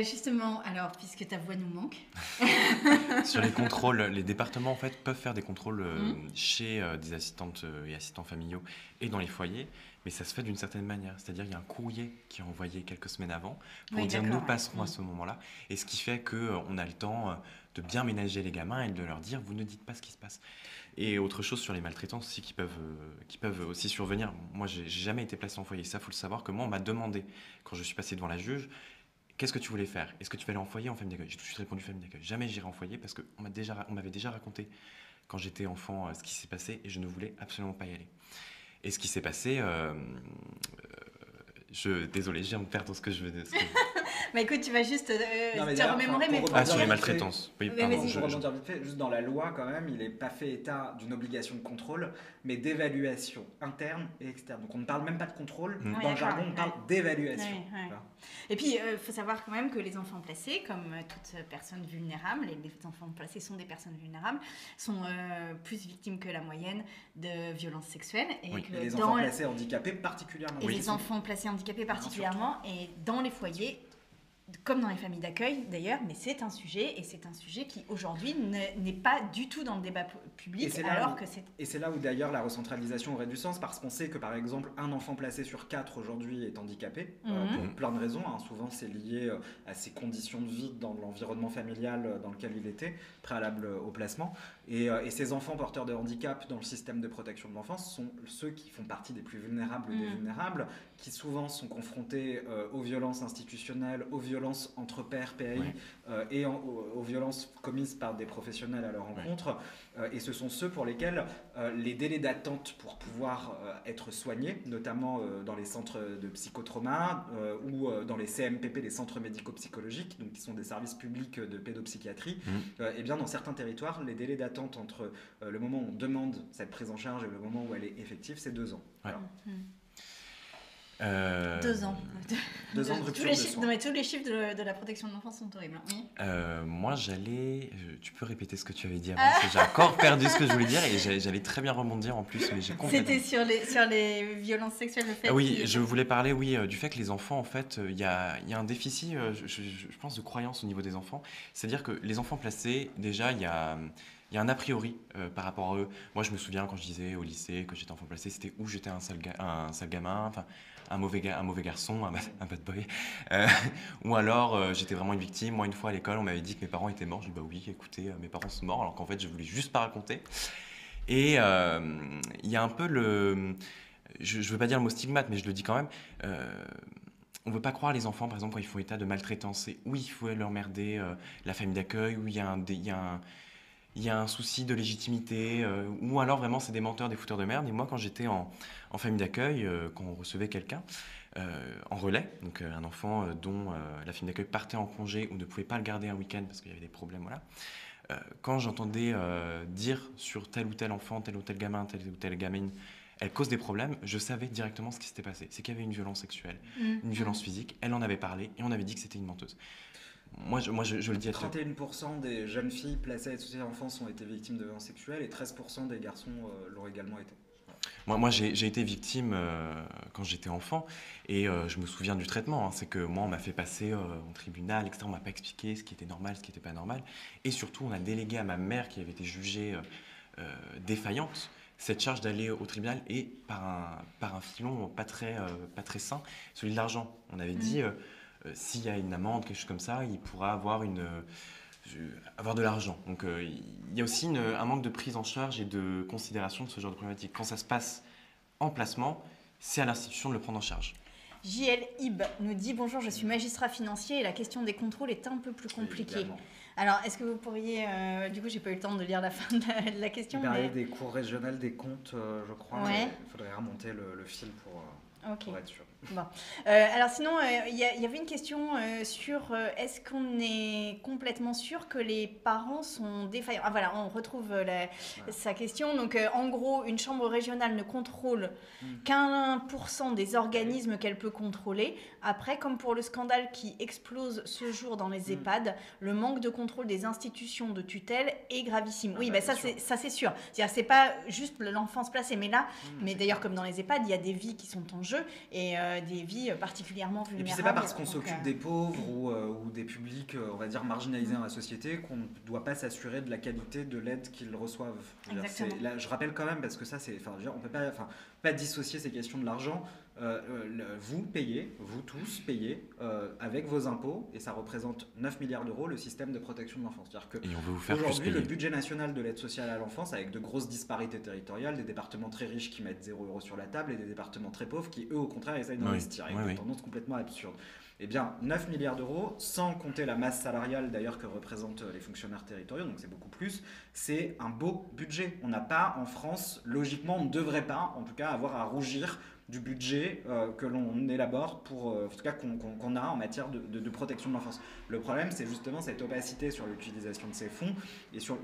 Justement, alors, puisque ta voix nous manque. Sur les contrôles, les départements en fait peuvent faire des contrôles chez des assistantes et assistants familiaux et dans les foyers, mais ça se fait d'une certaine manière. C'est-à-dire il y a un courrier qui est envoyé quelques semaines avant pour dire nous passerons à ce moment-là, et ce qui fait qu'on a le temps de bien ménager les gamins et de leur dire vous ne dites pas ce qui se passe. Et autre chose sur les maltraitances aussi qui peuvent aussi survenir. Moi, j'ai jamais été placé en foyer. Ça, faut le savoir que moi, on m'a demandé quand je suis passé devant la juge. Qu'est-ce que tu voulais faire? Est-ce que tu vas aller en foyer ou en famille d'accueil? J'ai tout de suite répondu famille d'accueil. Jamais j'irai en foyer parce qu'on m'avait déjà raconté quand j'étais enfant ce qui s'est passé et je ne voulais absolument pas y aller. Et ce qui s'est passé, désolé, je viens de perdre ce que je veux dire. Bah écoute, tu vas juste te remémorer, mais... sur les maltraitances. Oui, pardon. Pour rebondir vite fait, juste dans la loi quand même, il n'est pas fait état d'une obligation de contrôle, mais d'évaluation interne et externe. Donc on ne parle même pas de contrôle, dans le jargon on parle d'évaluation. Voilà. Et puis il faut savoir quand même que les enfants placés, comme toute personne vulnérable, et les enfants placés sont des personnes vulnérables, sont plus victimes que la moyenne de violences sexuelles. Et les enfants placés handicapés particulièrement. Et les enfants placés handicapés particulièrement, et dans les foyers, comme dans les familles d'accueil d'ailleurs, mais c'est un sujet, et c'est un sujet qui aujourd'hui n'est pas du tout dans le débat public, et c'est là où d'ailleurs la recentralisation aurait du sens, parce qu'on sait que par exemple un enfant placé sur 4 aujourd'hui est handicapé, pour plein de raisons, souvent c'est lié à ses conditions de vie dans l'environnement familial dans lequel il était, préalable au placement, et ces enfants porteurs de handicap dans le système de protection de l'enfance sont ceux qui font partie des plus vulnérables des vulnérables, qui souvent sont confrontés aux violences institutionnelles, aux violences entre pairs, PAI, et aux violences commises par des professionnels à leur encontre. Et ce sont ceux pour lesquels les délais d'attente pour pouvoir être soignés, notamment dans les centres de psychotrauma ou dans les CMPP, les centres médico-psychologiques, donc qui sont des services publics de pédopsychiatrie, et bien dans certains territoires, les délais d'attente entre le moment où on demande cette prise en charge et le moment où elle est effective, c'est 2 ans. Voilà. 2 ans. 2 ans de rupture tous les de chiffres, soins. non, mais tous les chiffres de la protection de l'enfance sont horribles. Oui. Moi, tu peux répéter ce que tu avais dit avant, parce que j'ai encore perdu ce que je voulais dire et j'allais très bien rebondir en plus, mais j'ai complètement... C'était sur les violences sexuelles, le fait Oui, je voulais parler du fait que les enfants, en fait, il y a un déficit, je pense, de croyance au niveau des enfants. C'est-à-dire que les enfants placés, déjà, il y a un a priori par rapport à eux. Moi, je me souviens quand je disais au lycée que j'étais enfant placé, c'était où j'étais un sale gamin, enfin, un mauvais garçon, un bad boy. Ou alors, j'étais vraiment une victime. Moi, une fois à l'école, on m'avait dit que mes parents étaient morts. J'ai dit, bah oui, écoutez, mes parents sont morts, alors qu'en fait, je voulais juste pas raconter. Et il y a un peu je ne veux pas dire le mot stigmate, mais je le dis quand même. On ne veut pas croire les enfants, par exemple, quand ils font état de maltraitance. C'est oui, il faut leur emmerder la famille d'accueil, où il y a un souci de légitimité, ou alors vraiment c'est des menteurs, des fouteurs de merde. Et moi, quand j'étais en famille d'accueil, quand on recevait quelqu'un en relais, donc un enfant dont la famille d'accueil partait en congé ou ne pouvait pas le garder un week-end parce qu'il y avait des problèmes, voilà. Quand j'entendais dire sur tel ou tel enfant, tel ou tel gamin, telle ou telle gamine, elle cause des problèmes, je savais directement ce qui s'était passé. C'est qu'il y avait une violence sexuelle, une violence physique, elle en avait parlé et on avait dit que c'était une menteuse. Moi, je le dis à 31% des jeunes filles placées à l'aide sociale à l'enfance ont été victimes de violences sexuelles et 13% des garçons l'ont également été. Moi j'ai été victime quand j'étais enfant et je me souviens du traitement. C'est que moi, on m'a fait passer au tribunal, etc. On m'a pas expliqué ce qui était normal, ce qui n'était pas normal. Et surtout, on a délégué à ma mère, qui avait été jugée défaillante, cette charge d'aller au tribunal et par un filon pas très sain, celui de l'argent. On avait dit, s'il y a une amende, quelque chose comme ça, il pourra avoir de l'argent. Donc il y a aussi un manque de prise en charge et de considération de ce genre de problématique. Quand ça se passe en placement, c'est à l'institution de le prendre en charge. JL Ib nous dit « Bonjour, je suis magistrat financier et la question des contrôles est un peu plus compliquée. Évidemment. » Alors, est-ce que vous pourriez... du coup, j'ai pas eu le temps de lire la fin de la question. Il parlait des cours régionales des comptes, je crois. Ouais. Il faudrait remonter le fil pour être sûr. Bon. Alors sinon, il y avait une question sur est-ce qu'on est complètement sûr que les parents sont défaillants. Ah voilà, on retrouve sa question. Donc en gros, une chambre régionale ne contrôle qu'1% des organismes qu'elle peut contrôler. Après, comme pour le scandale qui explose ce jour dans les EHPAD, le manque de contrôle des institutions de tutelle est gravissime. Oui, ça c'est sûr. C'est-à-dire, c'est pas juste l'enfance placée, mais là, mais d'ailleurs comme dans les EHPAD, il y a des vies qui sont en jeu et des vies particulièrement vulnérables. Et puis c'est pas parce qu'on s'occupe des pauvres ou des publics, on va dire, marginalisés dans la société qu'on ne doit pas s'assurer de la qualité de l'aide qu'ils reçoivent. Là, je rappelle quand même, parce que ça, on peut pas dissocier ces questions de l'argent. Vous tous payez avec vos impôts, et ça représente 9 milliards d'euros le système de protection de l'enfance. C'est-à-dire que et on veut vous faire aujourd'hui, plus payer. Le budget national de l'aide sociale à l'enfance, avec de grosses disparités territoriales, des départements très riches qui mettent 0 € sur la table et des départements très pauvres qui, eux, au contraire, essayent d'investir. Avec une tendance complètement absurde. Eh bien, 9 milliards d'euros, sans compter la masse salariale d'ailleurs que représentent les fonctionnaires territoriaux, donc c'est beaucoup plus, c'est un beau budget. On n'a pas en France, logiquement, on ne devrait pas, en tout cas, avoir à rougir du budget que l'on élabore en tout cas qu'on a en matière de protection de l'enfance. Le problème, c'est justement cette opacité sur l'utilisation de ces fonds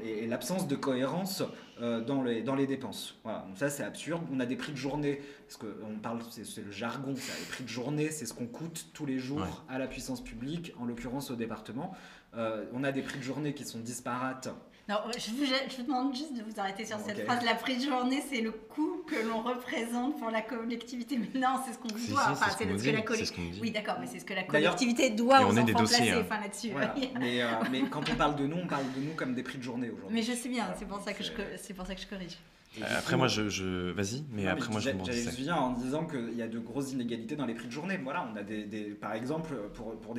et l'absence de cohérence dans les dépenses. Voilà. Donc ça, c'est absurde. On a des prix de journée, parce qu'on parle, c'est le jargon, ça. Les prix de journée, c'est ce qu'on coûte tous les jours à la puissance publique, en l'occurrence au département. On a des prix de journée qui sont disparates. Non, je vous demande juste de vous arrêter sur cette phrase. La prix de journée, c'est le coût que l'on représente pour la collectivité. Mais non, c'est ce qu'on doit. C'est ce que la collectivité. Oui, d'accord, mais c'est ce que la collectivité doit aux enfants placés. Enfin, là-dessus. Voilà. Mais quand on parle de nous comme des prix de journée aujourd'hui. Mais je sais bien, c'est pour ça que je corrige. Après, moi, vas-y, mais après, moi, je rebondis. J'allais juste en disant qu'il y a de grosses inégalités dans les prix de journée. Voilà, on a par exemple, pour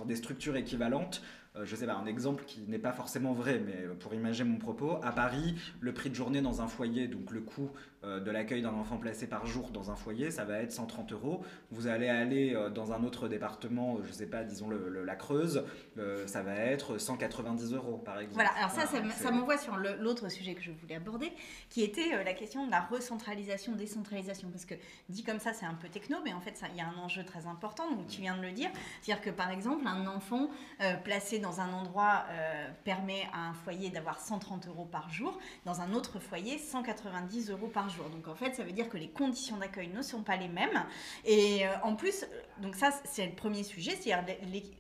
des structures équivalentes, je sais pas, un exemple qui n'est pas forcément vrai, mais pour imaginer mon propos, à Paris, le prix de journée dans un foyer, donc le coût de l'accueil d'un enfant placé par jour dans un foyer, ça va être 130 €. Vous allez aller dans un autre département, je sais pas, disons la Creuse, ça va être 190 € par exemple. Voilà, alors ça m'envoie sur l'autre sujet que je voulais aborder, qui était la question de la recentralisation, décentralisation, parce que dit comme ça, c'est un peu techno, mais en fait, il y a un enjeu très important, donc tu viens de le dire, c'est-à-dire que par exemple, un enfant placé dans un endroit permet à un foyer d'avoir 130 € par jour, dans un autre foyer 190 € par jour. Donc en fait, ça veut dire que les conditions d'accueil ne sont pas les mêmes. Et en plus, donc ça c'est le premier sujet, c'est-à-dire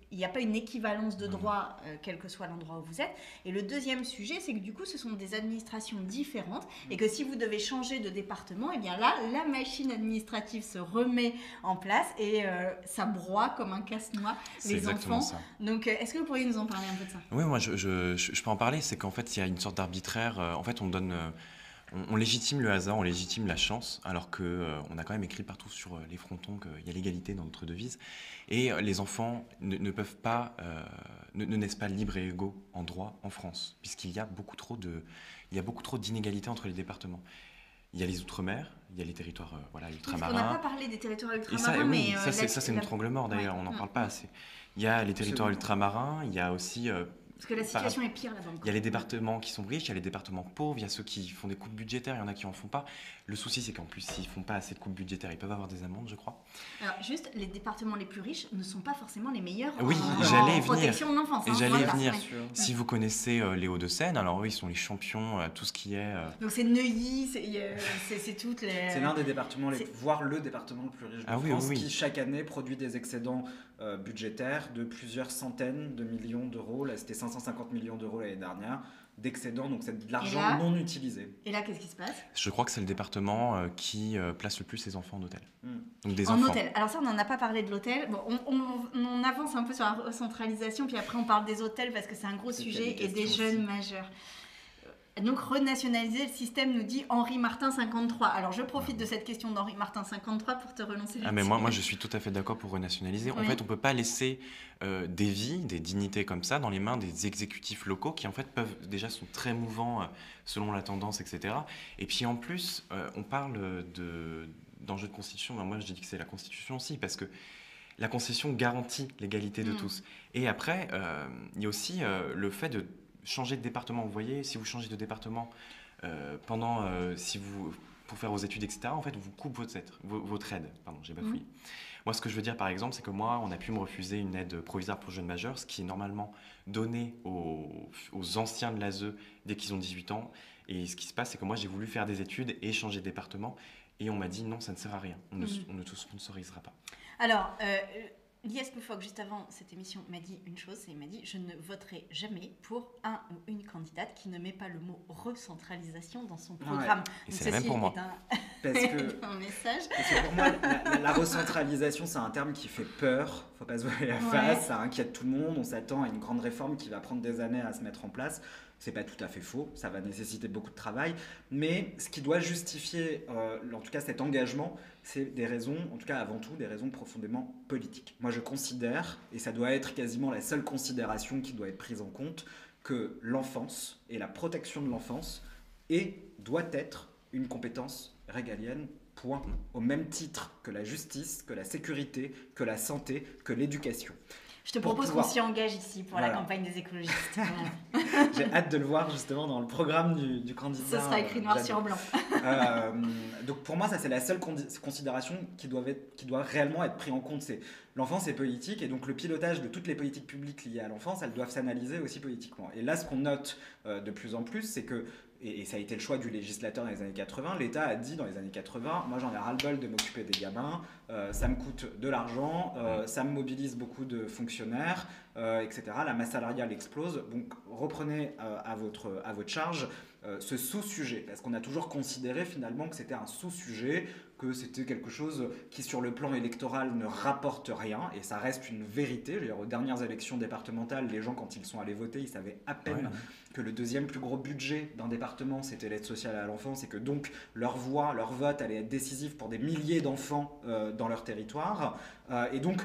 il n'y a pas une équivalence de droit quel que soit l'endroit où vous êtes. Et le deuxième sujet, c'est que du coup, ce sont des administrations différentes et que si vous devez changer de département, et bien là, la machine administrative se remet en place et ça broie comme un casse-noix les enfants. Ça. Donc, est-ce que vous pourriez nous en parler un peu de ça ? Oui, moi, je peux en parler. C'est qu'en fait, il y a une sorte d'arbitraire. En fait, on donne... On légitime le hasard, on légitime la chance, alors qu'on a quand même écrit partout sur les frontons qu'il y a l'égalité dans notre devise. Et les enfants ne peuvent pas, ne naissent pas libres et égaux en droit en France, puisqu'il y a beaucoup trop d'inégalités entre les départements. Il y a les outre-mer, il y a les territoires ultramarins. On n'a pas parlé des territoires ultramarins, ça, c'est notre angle mort d'ailleurs, on n'en parle pas assez. Il y a les territoires ultramarins, il y a aussi... Parce que la situation est pire là-bas. Il y a les départements qui sont riches, il y a les départements pauvres, il y a ceux qui font des coupes budgétaires, il y en a qui n'en font pas. Le souci, c'est qu'en plus, s'ils ne font pas assez de coupes budgétaires, ils peuvent avoir des amendes, je crois. Alors, juste, les départements les plus riches ne sont pas forcément les meilleurs en protection de l'enfance. J'allais venir. Si vous connaissez les Hauts-de-Seine, alors eux, ils sont les champions, tout ce qui est... Donc, c'est Neuilly, c'est toutes les... C'est l'un des départements, voire le département le plus riche de France, qui chaque année produit des excédents budgétaires de plusieurs centaines de millions d'euros. Là, c'était 550 millions d'euros l'année dernière d'excédents, donc c'est de l'argent non utilisé. Et là, qu'est-ce qui se passe ? Je crois que c'est le département qui place le plus ses enfants en hôtel. Donc des enfants. En hôtel. Alors ça, on n'en a pas parlé de l'hôtel. Bon, on avance un peu sur la recentralisation, puis après on parle des hôtels parce que c'est un gros sujet et des jeunes majeurs. Donc renationaliser le système, nous dit Henri Martin 53. Alors je profite de cette question d'Henri Martin 53 pour te relancer là-dessus. Mais moi je suis tout à fait d'accord pour renationaliser. En fait, on ne peut pas laisser des vies, des dignités comme ça dans les mains des exécutifs locaux qui en fait sont très mouvants selon la tendance, etc. Et puis en plus, on parle d'enjeux de constitution. Moi je dis que c'est la constitution aussi parce que la constitution garantit l'égalité de tous. Et après, il y a aussi le fait de changer de département. Vous voyez, si vous changez de département pour faire vos études, etc., en fait, on vous coupe votre aide. Pardon, j'ai bafouillé. Moi, ce que je veux dire, par exemple, c'est que moi, on a pu me refuser une aide provisoire pour jeunes majeurs, ce qui est normalement donné aux anciens de l'ASE dès qu'ils ont 18 ans. Et ce qui se passe, c'est que moi, j'ai voulu faire des études et changer de département. Et on m'a dit, non, ça ne sert à rien. On ne te sponsorisera pas. Alors... Lies Loufoque, juste avant cette émission, m'a dit une chose, il m'a dit « Je ne voterai jamais pour un ou une candidate qui ne met pas le mot recentralisation dans son programme. » Et c'est la même pour moi. Parce que, un message. Parce que pour moi, la recentralisation, c'est un terme qui fait peur. Il ne faut pas se voiler la face, ça inquiète tout le monde. On s'attend à une grande réforme qui va prendre des années à se mettre en place. C'est pas tout à fait faux, ça va nécessiter beaucoup de travail, mais ce qui doit justifier, en tout cas cet engagement, c'est des raisons, en tout cas avant tout, des raisons profondément politiques. Moi je considère, et ça doit être quasiment la seule considération qui doit être prise en compte, que l'enfance et la protection de l'enfance doit être une compétence régalienne, point, au même titre que la justice, que la sécurité, que la santé, que l'éducation. Je te propose qu'on s'y engage ici pour la campagne des écologistes. J'ai hâte de le voir justement dans le programme du candidat. Ce sera écrit noir sur blanc. Donc pour moi, ça c'est la seule considération qui doit réellement être prise en compte. C'est l'enfance est politique et donc le pilotage de toutes les politiques publiques liées à l'enfance, elles doivent s'analyser aussi politiquement. Et là, ce qu'on note de plus en plus, c'est que et ça a été le choix du législateur dans les années 80, l'État a dit dans les années 80, moi j'en ai ras-le-bol de m'occuper des gamins, ça me coûte de l'argent, ça me mobilise beaucoup de fonctionnaires, etc. La masse salariale explose, donc reprenez à votre charge ce sous-sujet, parce qu'on a toujours considéré finalement que c'était un sous-sujet, que c'était quelque chose qui sur le plan électoral ne rapporte rien, et ça reste une vérité. Je veux dire, aux dernières élections départementales, les gens quand ils sont allés voter, ils savaient à peine que le deuxième plus gros budget d'un département c'était l'aide sociale à l'enfance, et que donc leur voix, leur vote allait être décisif pour des milliers d'enfants dans leur territoire, et donc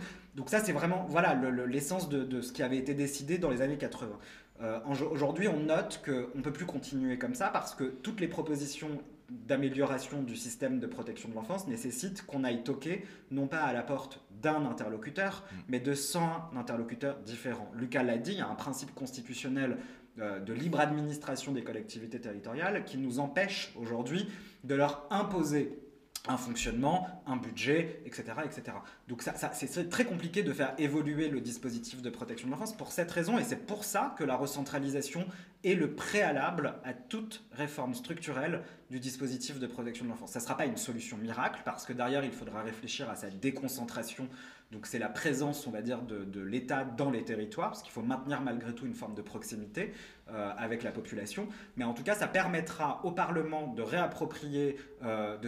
ça c'est vraiment l'essence de ce qui avait été décidé dans les années 80. Aujourd'hui, on note qu'on ne peut plus continuer comme ça parce que toutes les propositions d'amélioration du système de protection de l'enfance nécessitent qu'on aille toquer, non pas à la porte d'un interlocuteur, mais de 100 interlocuteurs différents. Lucas l'a dit, il y a un principe constitutionnel de libre administration des collectivités territoriales qui nous empêche aujourd'hui de leur imposer un fonctionnement, un budget, etc. etc. Donc c'est très compliqué de faire évoluer le dispositif de protection de l'enfance pour cette raison, et c'est pour ça que la recentralisation est le préalable à toute réforme structurelle du dispositif de protection de l'enfance. Ça ne sera pas une solution miracle, parce que derrière, il faudra réfléchir à sa déconcentration. Donc c'est la présence, on va dire, de l'État dans les territoires, parce qu'il faut maintenir malgré tout une forme de proximité avec la population. Mais en tout cas, ça permettra au Parlement de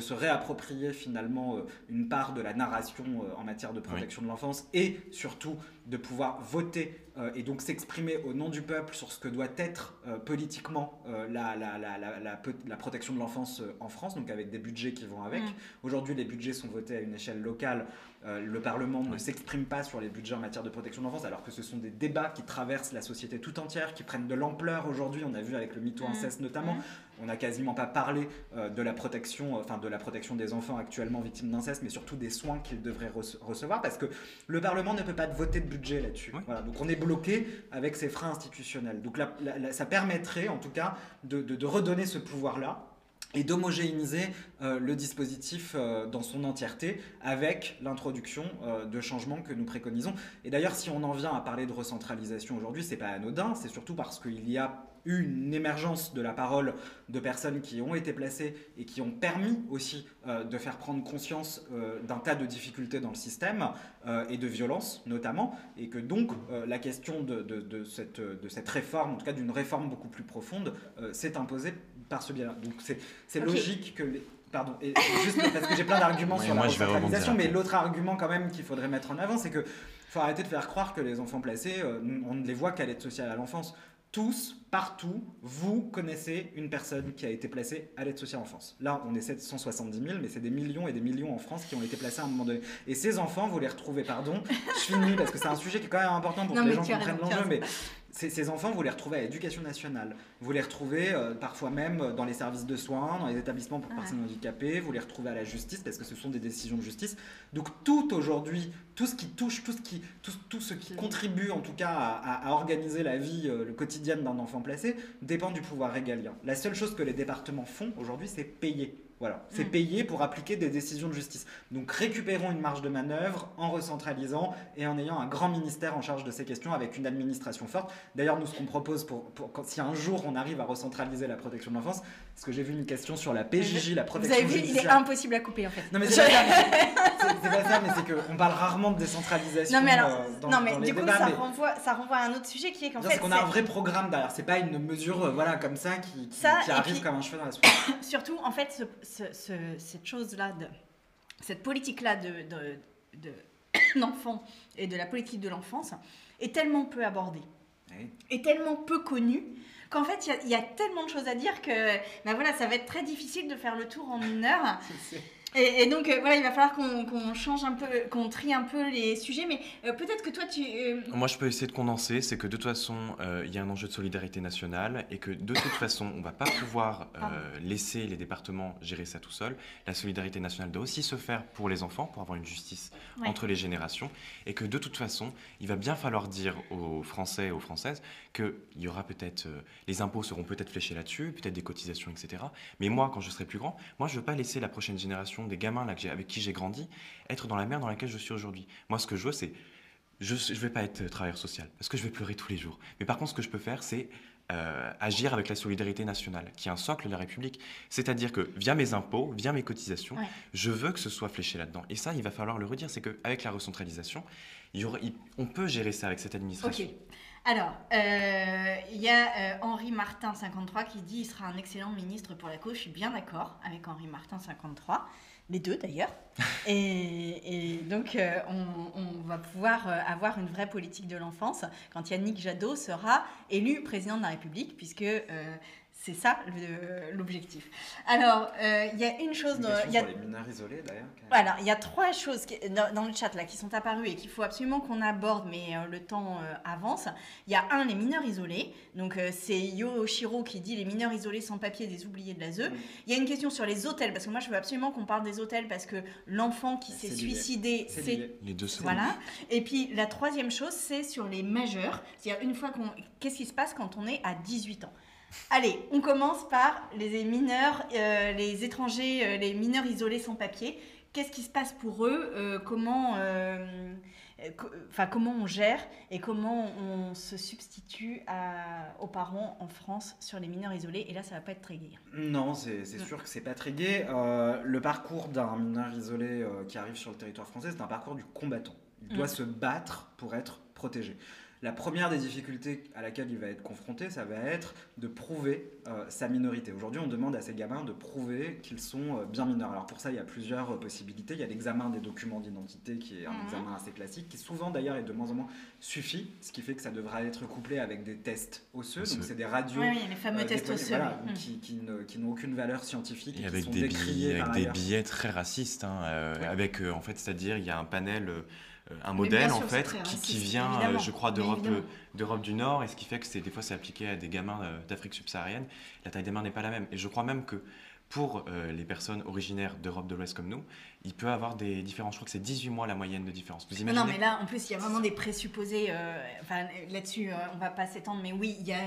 se réapproprier finalement une part de la narration en matière de protection de l'enfance, et surtout de pouvoir voter et donc s'exprimer au nom du peuple sur ce que doit être politiquement la protection de l'enfance en France, donc avec des budgets qui vont avec. Aujourd'hui, les budgets sont votés à une échelle locale. Le Parlement ne s'exprime pas sur les budgets en matière de protection de l'enfance, alors que ce sont des débats qui traversent la société tout entière, qui prennent de l'ampleur aujourd'hui. On a vu avec le MeToo inceste notamment, on n'a quasiment pas parlé de la protection des enfants actuellement victimes d'inceste, mais surtout des soins qu'ils devraient recevoir, parce que le Parlement ne peut pas voter de budget là-dessus. Voilà, donc on est bloqué avec ces freins institutionnels. Donc ça permettrait en tout cas de redonner ce pouvoir-là et d'homogénéiser le dispositif dans son entièreté, avec l'introduction de changements que nous préconisons. Et d'ailleurs, si on en vient à parler de recentralisation aujourd'hui, c'est pas anodin, c'est surtout parce qu'il y a eu une émergence de la parole de personnes qui ont été placées et qui ont permis aussi de faire prendre conscience d'un tas de difficultés dans le système et de violences notamment, et que donc la question de cette réforme, en tout cas d'une réforme beaucoup plus profonde, s'est imposée par ce biais-là. Donc c'est logique que Pardon, et juste parce que j'ai plein d'arguments sur la recentralisation, mais l'autre argument quand même qu'il faudrait mettre en avant, c'est qu'il faut arrêter de faire croire que les enfants placés, on ne les voit qu'à l'aide sociale à l'enfance. Tous, partout, vous connaissez une personne qui a été placée à l'aide sociale à l'enfance. Là, on est 770 000, mais c'est des millions et des millions en France qui ont été placés à un moment donné. Et ces enfants, vous les retrouvez, je finis parce que c'est un sujet qui est quand même important pour que les gens comprennent l'enjeu, mais ces enfants, vous les retrouvez à l'éducation nationale, vous les retrouvez parfois même dans les services de soins, dans les établissements pour personnes handicapées, vous les retrouvez à la justice parce que ce sont des décisions de justice. Donc tout aujourd'hui, tout ce qui touche, tout ce qui contribue en tout cas à organiser la vie, le quotidien d'un enfant placé, dépend du pouvoir régalien. La seule chose que les départements font aujourd'hui, c'est payer. Voilà, c'est payer pour appliquer des décisions de justice. Donc récupérons une marge de manœuvre en recentralisant et en ayant un grand ministère en charge de ces questions avec une administration forte. D'ailleurs, nous, ce qu'on propose si un jour on arrive à recentraliser la protection de l'enfance, parce que j'ai vu une question sur la PJJ, la protection judiciaire. Vous avez vu, il est impossible à couper en fait. Non mais c'est pas ça, mais c'est qu'on parle rarement de décentralisation dans les du coup, débats. Ça renvoie à un autre sujet qui est qu'en fait... C'est qu'on a un vrai programme derrière, c'est pas une mesure comme ça qui arrive comme un cheveu dans la soupe. Surtout, en fait, cette chose-là, cette politique-là d'enfant et de la politique de l'enfance est tellement peu abordée, est tellement peu connue, qu'en fait, il y a tellement de choses à dire que ça va être très difficile de faire le tour en une heure. Et donc, il va falloir qu'on change un peu, qu'on trie un peu les sujets, mais peut-être que toi, Moi, je peux essayer de condenser, c'est que de toute façon, il y a un enjeu de solidarité nationale et que de toute façon, on ne va pas pouvoir laisser les départements gérer ça tout seuls. La solidarité nationale doit aussi se faire pour les enfants, pour avoir une justice entre les générations, et que de toute façon, il va bien falloir dire aux Français et aux Françaises qu'il y aura peut-être, les impôts seront peut-être fléchés là-dessus, peut-être des cotisations, etc. Mais moi, quand je serai plus grand, moi, je ne veux pas laisser la prochaine génération des gamins là, avec qui j'ai grandi, être dans la merde dans laquelle je suis aujourd'hui. Moi, ce que je veux, c'est... Je ne vais pas être travailleur social, parce que je vais pleurer tous les jours. Mais par contre, ce que je peux faire, c'est agir avec la solidarité nationale, qui est un socle de la République. C'est-à-dire que, via mes impôts, via mes cotisations, je veux que ce soit fléché là-dedans. Et ça, il va falloir le redire, c'est qu'avec la recentralisation, on peut gérer ça avec cette administration. Ok. Alors, il y a Henri Martin, 53, qui dit qu'il sera un excellent ministre pour la cause. Je suis bien d'accord avec Henri Martin, 53. Les deux, d'ailleurs. Et donc, on va pouvoir avoir une vraie politique de l'enfance quand Yannick Jadot sera élu président de la République, puisque... c'est ça l'objectif. Alors, il y a une chose... sur les mineurs isolés, d'ailleurs. Voilà, il y a 3 choses dans le chat là, qui sont apparues et qu'il faut absolument qu'on aborde, mais le temps avance. Il y a les mineurs isolés. Donc, c'est Yoshiro qui dit les mineurs isolés sans papier, des oubliés de l'ASE. Il y a une question sur les hôtels, parce que moi, je veux absolument qu'on parle des hôtels, parce que l'enfant qui s'est suicidé, c'est... Les deux sont Voilà. Et puis, la 3e chose, c'est sur les majeurs. C'est-à-dire, qu'est-ce qui se passe quand on est à 18 ans ? Allez, on commence par les mineurs, les étrangers, les mineurs isolés sans papier. Qu'est-ce qui se passe pour eux? Comment on gère et comment on se substitue aux parents en France sur les mineurs isolés? Et là, ça va pas être très gai. Non, c'est sûr que c'est pas très gai. Le parcours d'un mineur isolé qui arrive sur le territoire français, c'est un parcours du combattant. Il doit se battre pour être protégé. La première des difficultés à laquelle il va être confronté, ça va être de prouver sa minorité. Aujourd'hui, on demande à ces gamins de prouver qu'ils sont bien mineurs. Alors pour ça, il y a plusieurs possibilités. Il y a l'examen des documents d'identité, qui est un examen assez classique, qui souvent d'ailleurs et de moins en moins suffit, ce qui fait que ça devra être couplé avec des tests osseux. Donc c'est des radios. Oui, les fameux tests osseux. Voilà, qui n'ont aucune valeur scientifique. Et avec des billets très racistes. Avec, en fait, c'est-à-dire, il y a un panel... un modèle sûr, en fait qui vient je crois d'Europe du Nord, et ce qui fait que des fois c'est appliqué à des gamins d'Afrique subsaharienne. La taille des mains n'est pas la même, et je crois même que pour les personnes originaires d'Europe de l'Ouest comme nous, il peut avoir des différences. Je crois que c'est 18 mois la moyenne de différence. Vous imaginez ? Non, mais là, en plus, il y a vraiment des présupposés. Là-dessus, on ne va pas s'étendre, mais oui, il y a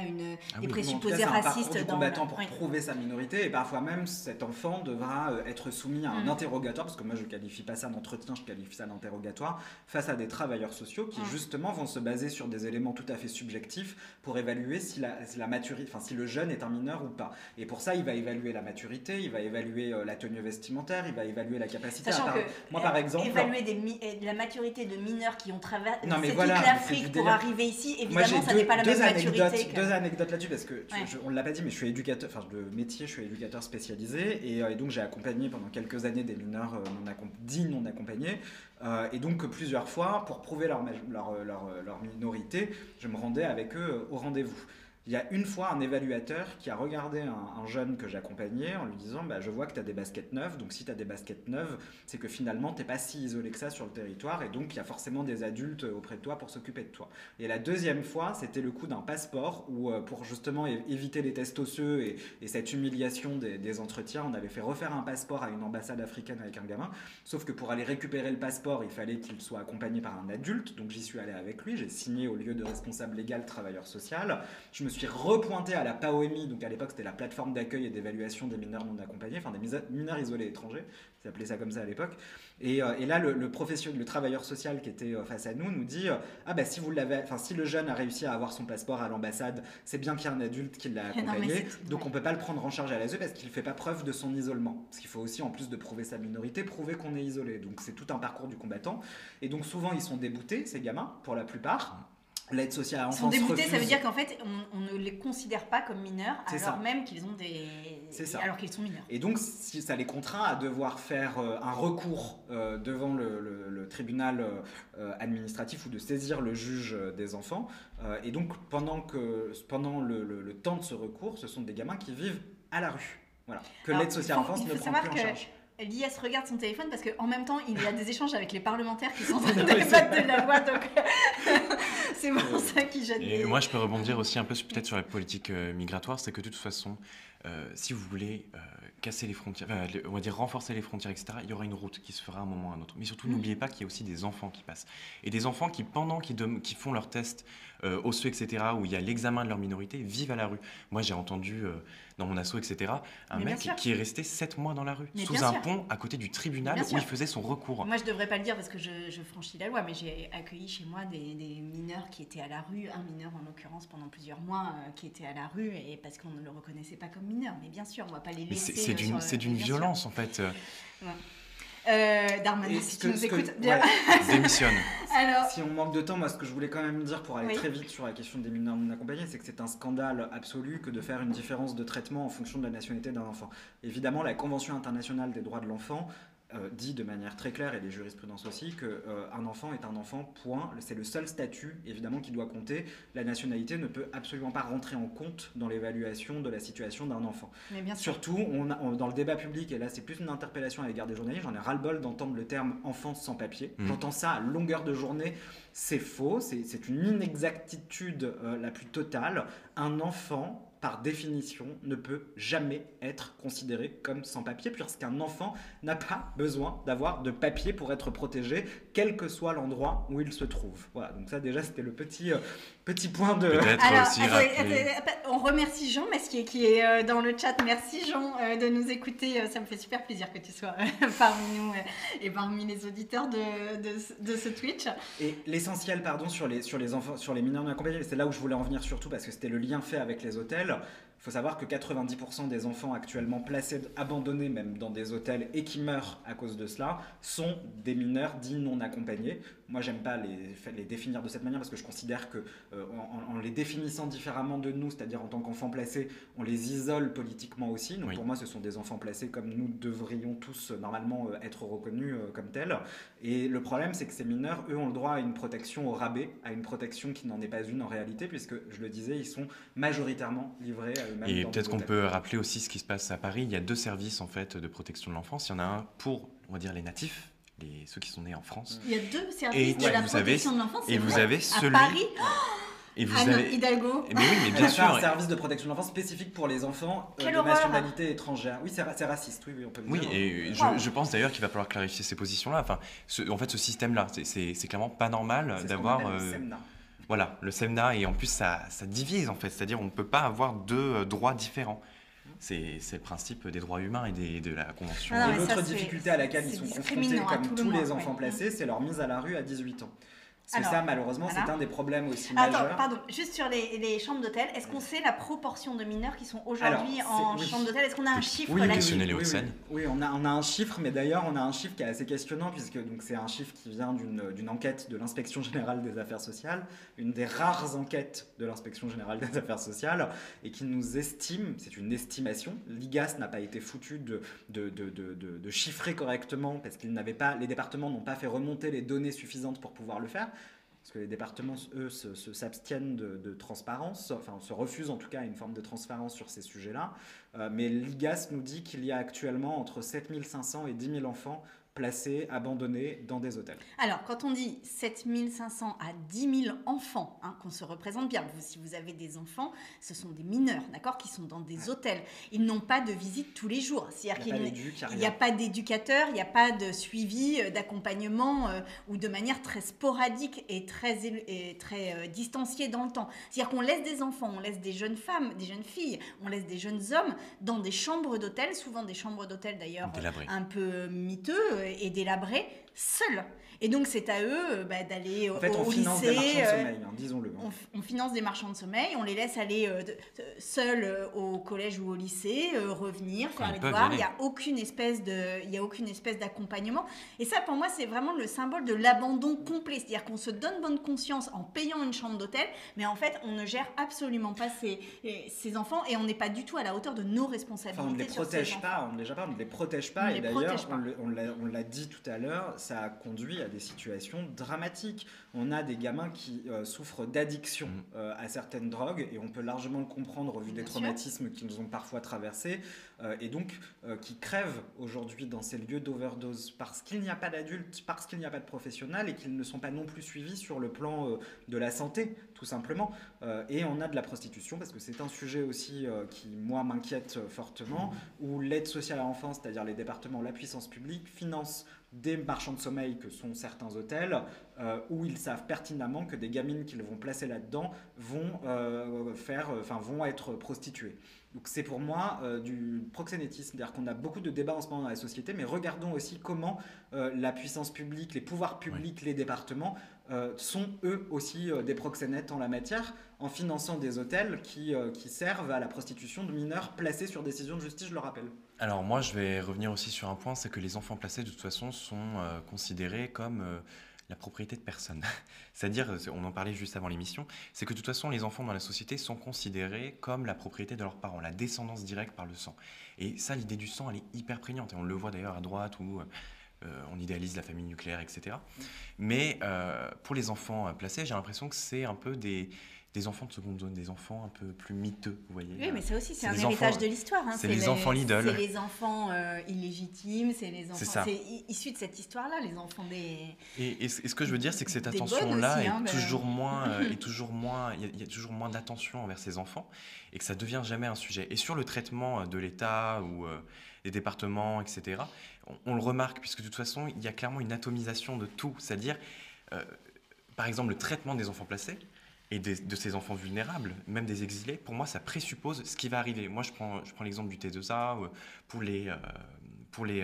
des présupposés racistes. C'est un combattant pour prouver sa minorité, et parfois même, cet enfant devra être soumis à un interrogatoire, parce que moi, je ne qualifie pas ça d'entretien, je qualifie ça d'interrogatoire, face à des travailleurs sociaux qui, justement, vont se baser sur des éléments tout à fait subjectifs pour évaluer si le jeune est un mineur ou pas. Et pour ça, il va évaluer la maturité, il va évaluer la tenue vestimentaire, il va évaluer la capacité Sachant que moi, par exemple, évaluer la maturité de mineurs qui ont traversé toute l'Afrique pour arriver ici, évidemment, ça n'est pas la même maturité. Deux anecdotes là-dessus, parce que on ne l'a pas dit, mais je suis éducateur, de métier, je suis éducateur spécialisé, et donc j'ai accompagné pendant quelques années des mineurs dits non accompagnés, et donc plusieurs fois, pour prouver leur minorité, je me rendais avec eux au rendez-vous. Il y a une fois un évaluateur qui a regardé un jeune que j'accompagnais en lui disant je vois que tu as des baskets neuves, donc si tu as des baskets neuves, c'est que finalement tu n'es pas si isolé que ça sur le territoire, et donc il y a forcément des adultes auprès de toi pour s'occuper de toi. Et la deuxième fois, c'était le coup d'un passeport où pour justement éviter les tests osseux et cette humiliation des entretiens, on avait fait refaire un passeport à une ambassade africaine avec un gamin, sauf que pour aller récupérer le passeport, il fallait qu'il soit accompagné par un adulte, donc j'y suis allé avec lui, j'ai signé au lieu de responsable légal travailleur social, je me suis repointé à la PAOMI, donc à l'époque c'était la plateforme d'accueil et d'évaluation des mineurs non accompagnés, enfin des mineurs isolés étrangers, ça s'appelait ça comme ça à l'époque, et là le travailleur social qui était face à nous dit si le jeune a réussi à avoir son passeport à l'ambassade, c'est bien qu'il y ait un adulte qui l'a accompagné, donc on peut pas le prendre en charge à l'ASE parce qu'il fait pas preuve de son isolement, parce qu'il faut aussi, en plus de prouver sa minorité, prouver qu'on est isolé, donc c'est tout un parcours du combattant, et donc souvent ils sont déboutés, ces gamins, pour la plupart. L'aide sociale à l'enfance refuse. Ils sont débutés, ça veut dire qu'en fait, on ne les considère pas comme mineurs, même qu'ils ont alors qu'ils sont mineurs. Et donc, ça les contraint à devoir faire un recours devant le tribunal administratif ou de saisir le juge des enfants. Et donc, pendant le temps de ce recours, ce sont des gamins qui vivent à la rue. Voilà. Que l'aide sociale à l'enfance ne prend plus en charge. L'IS regarde son téléphone parce qu'en même temps, il y a des échanges avec les parlementaires qui sont en train de débattre de la loi, donc c'est pour ça qu'il jette. Et moi, je peux rebondir aussi un peu peut-être sur la politique migratoire, c'est que de toute façon, si vous voulez casser les frontières, on va dire renforcer les frontières, etc., il y aura une route qui se fera à un moment ou à un autre. Mais surtout, n'oubliez pas qu'il y a aussi des enfants qui passent. Et des enfants qui, pendant qu'ils font leurs tests osseux, etc., où il y a l'examen de leur minorité, vivent à la rue. Moi, j'ai entendu dans mon asso, etc., un mec qui est resté 7 mois dans la rue, sous un pont à côté du tribunal où il faisait son recours. Moi, je ne devrais pas le dire parce que je franchis la loi, mais j'ai accueilli chez moi des mineurs qui étaient à la rue, un mineur en l'occurrence pendant plusieurs mois qui était à la rue, et parce qu'on ne le reconnaissait pas comme mineur. Mais bien sûr, on ne va pas les laisser. C'est d'une violence, en fait. Darmanin, si tu nous écoutes, démissionne. Alors, si on manque de temps, moi ce que je voulais quand même dire pour aller très vite sur la question des mineurs non accompagnés, c'est que c'est un scandale absolu que de faire une différence de traitement en fonction de la nationalité d'un enfant. Évidemment, la Convention internationale des droits de l'enfant dit de manière très claire, et les jurisprudences aussi, qu'un enfant est un enfant, point. C'est le seul statut, évidemment, qui doit compter. La nationalité ne peut absolument pas rentrer en compte dans l'évaluation de la situation d'un enfant. Mais bien sûr. Surtout, dans le débat public, et là c'est plus une interpellation à l'égard des journalistes, j'en ai ras-le-bol d'entendre le terme « enfance sans papier ». J'entends ça à longueur de journée. C'est faux, c'est une inexactitude la plus totale. Un enfant par définition, ne peut jamais être considéré comme sans papier, puisqu'un enfant n'a pas besoin d'avoir de papier pour être protégé, quel que soit l'endroit où il se trouve. Voilà, donc ça déjà c'était le petit point de... Peut-être aussi on remercie Jean Mesquier qui est dans le chat. Merci Jean de nous écouter. Ça me fait super plaisir que tu sois parmi nous et parmi les auditeurs de ce Twitch. Et l'essentiel, sur les enfants, sur les mineurs non accompagnés, c'est là où je voulais en venir surtout parce que c'était le lien fait avec les hôtels. Il faut savoir que 90% des enfants actuellement placés, abandonnés même dans des hôtels et qui meurent à cause de cela, sont des mineurs dits non accompagnés. Moi, j'aime pas les définir de cette manière parce que je considère que en les définissant différemment de nous, c'est-à-dire en tant qu'enfants placés, on les isole politiquement aussi. Donc pour moi, ce sont des enfants placés comme nous devrions tous normalement être reconnus comme tels. Et le problème, c'est que ces mineurs, eux, ont le droit à une protection au rabais, à une protection qui n'en est pas une en réalité, puisque, je le disais, ils sont majoritairement livrés à eux-mêmes. Et peut-être qu'on peut rappeler aussi ce qui se passe à Paris. Il y a 2 services en fait de protection de l'enfance. Il y en a un pour, on va dire, les natifs, ceux qui sont nés en France. Il y a 2 services de la protection de l'enfance. Et vous avez celui à Paris. Et vous Anne avez... Hidalgo. Mais oui, mais bien sûr. Un service de protection de l'enfance spécifique pour les enfants de nationalité étrangère. Oui, c'est raciste, oui, on peut le dire. Oui, et je pense d'ailleurs qu'il va falloir clarifier ces positions-là. Enfin, ce système-là, c'est clairement pas normal d'avoir... Voilà, le SEMNA, et en plus ça divise en fait, c'est-à-dire on ne peut pas avoir 2 droits différents. C'est le principe des droits humains et de la Convention. Et l'autre difficulté à laquelle ils sont confrontés, comme tous les enfants placés, c'est leur mise à la rue à 18 ans. Parce que ça, malheureusement, c'est un des problèmes aussi majeurs. Pardon, juste sur les chambres d'hôtel, est-ce qu'on sait la proportion de mineurs qui sont aujourd'hui en chambre d'hôtel? Est-ce qu'on a un chiffre là-dessus? Oui, on a un chiffre, mais d'ailleurs, on a un chiffre qui est assez questionnant, puisque c'est un chiffre qui vient d'une enquête de l'Inspection Générale des Affaires Sociales, une des rares enquêtes de l'Inspection Générale des Affaires Sociales, et qui nous estime, c'est une estimation, l'IGAS n'a pas été foutu de chiffrer correctement, parce qu'ils n'avaient pas, les départements n'ont pas fait remonter les données suffisantes pour pouvoir le faire. Parce que les départements, eux, s'abstiennent de transparence, enfin se refusent en tout cas à une forme de transparence sur ces sujets-là. Mais l'IGAS nous dit qu'il y a actuellement entre 7 500 et 10 000 enfants placés, abandonnés dans des hôtels. Alors, quand on dit 7 500 à 10 000 enfants, qu'on se représente bien, si vous avez des enfants, ce sont des mineurs, d'accord, qui sont dans des hôtels. Ils n'ont pas de visite tous les jours. C'est-à-dire qu'il n'y a pas d'éducateur, il n'y a pas de suivi, d'accompagnement, ou de manière très sporadique et très distanciée dans le temps. C'est-à-dire qu'on laisse des enfants, on laisse des jeunes femmes, des jeunes filles, on laisse des jeunes hommes dans des chambres d'hôtel, souvent des chambres d'hôtel d'ailleurs un peu miteux, et délabrés, seuls. Et donc, c'est à eux d'aller au lycée. On finance des marchands de sommeil, disons-le. On finance des marchands de sommeil, on les laisse aller seuls au collège ou au lycée, revenir, faire les devoirs. Il n'y a aucune espèce d'accompagnement. Et ça, pour moi, c'est vraiment le symbole de l'abandon complet. C'est-à-dire qu'on se donne bonne conscience en payant une chambre d'hôtel, mais en fait, on ne gère absolument pas ces enfants et on n'est pas du tout à la hauteur de nos responsabilités. Enfin, on ne les protège pas, et d'ailleurs, on l'a dit tout à l'heure, ça a conduit à des situations dramatiques. On a des gamins qui souffrent d'addiction à certaines drogues, et on peut largement le comprendre au vu des traumatismes qu'ils ont parfois traversés, et donc qui crèvent aujourd'hui dans ces lieux d'overdose parce qu'il n'y a pas d'adultes, parce qu'il n'y a pas de professionnels, et qu'ils ne sont pas non plus suivis sur le plan de la santé, tout simplement. Et on a de la prostitution, parce que c'est un sujet aussi qui, moi, m'inquiète fortement, où l'aide sociale à l'enfance, c'est-à-dire les départements, la puissance publique, finance des marchands de sommeil que sont certains hôtels, où ils savent pertinemment que des gamines qu'ils vont placer là-dedans vont être prostituées. Donc c'est pour moi du proxénétisme, c'est-à-dire qu'on a beaucoup de débats en ce moment dans la société, mais regardons aussi comment la puissance publique, les pouvoirs publics, les départements sont eux aussi des proxénètes en la matière, en finançant des hôtels qui servent à la prostitution de mineurs placés sur décision de justice, je le rappelle. Alors moi, je vais revenir aussi sur un point, c'est que les enfants placés, de toute façon, sont considérés comme la propriété de personne. C'est-à-dire, on en parlait juste avant l'émission, c'est que de toute façon, les enfants dans la société sont considérés comme la propriété de leurs parents, la descendance directe par le sang. Et ça, l'idée du sang, elle est hyper prégnante. Et on le voit d'ailleurs à droite où on idéalise la famille nucléaire, etc. Mais pour les enfants placés, j'ai l'impression que c'est un peu des des enfants de seconde zone, des enfants un peu plus miteux, vous voyez. Oui, mais ça aussi, c'est un les héritage enfants- de l'histoire. Hein. c'est les enfants Lidl. C'est les enfants illégitimes, c'est les enfants. C'est ça. C'est issu de cette histoire-là, les enfants des. Et ce que je veux dire, c'est que cette Des bonnes attention-là aussi, hein, est toujours moins, il y a toujours moins d'attention envers ces enfants, et que ça devient jamais un sujet. Et sur le traitement de l'État ou des départements, etc., on le remarque, puisque de toute façon, il y a clairement une atomisation de tout. C'est-à-dire, par exemple, le traitement des enfants placés et de ces enfants vulnérables, même des exilés, pour moi, ça présuppose ce qui va arriver. Moi, je prends l'exemple du T2A pour les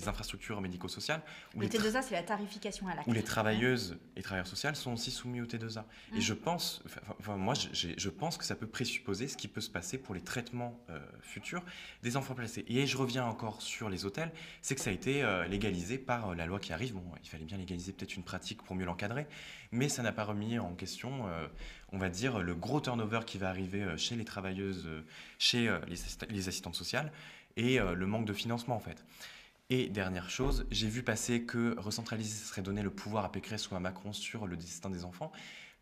infrastructures médico-sociales. Le T2A, c'est la tarification à l'acte. Où les travailleuses et travailleurs sociaux sont aussi soumis au T2A. Et je pense, je pense que ça peut présupposer ce qui peut se passer pour les traitements futurs des enfants placés. Et je reviens encore sur les hôtels, c'est que ça a été légalisé par la loi qui arrive. Bon, il fallait bien légaliser peut-être une pratique pour mieux l'encadrer, mais ça n'a pas remis en question, on va dire, le gros turnover qui va arriver chez les travailleuses, chez les assistantes sociales, et le manque de financement en fait. Et dernière chose, j'ai vu passer que recentraliser, ce serait donner le pouvoir à Pécresse ou à Macron sur le destin des enfants.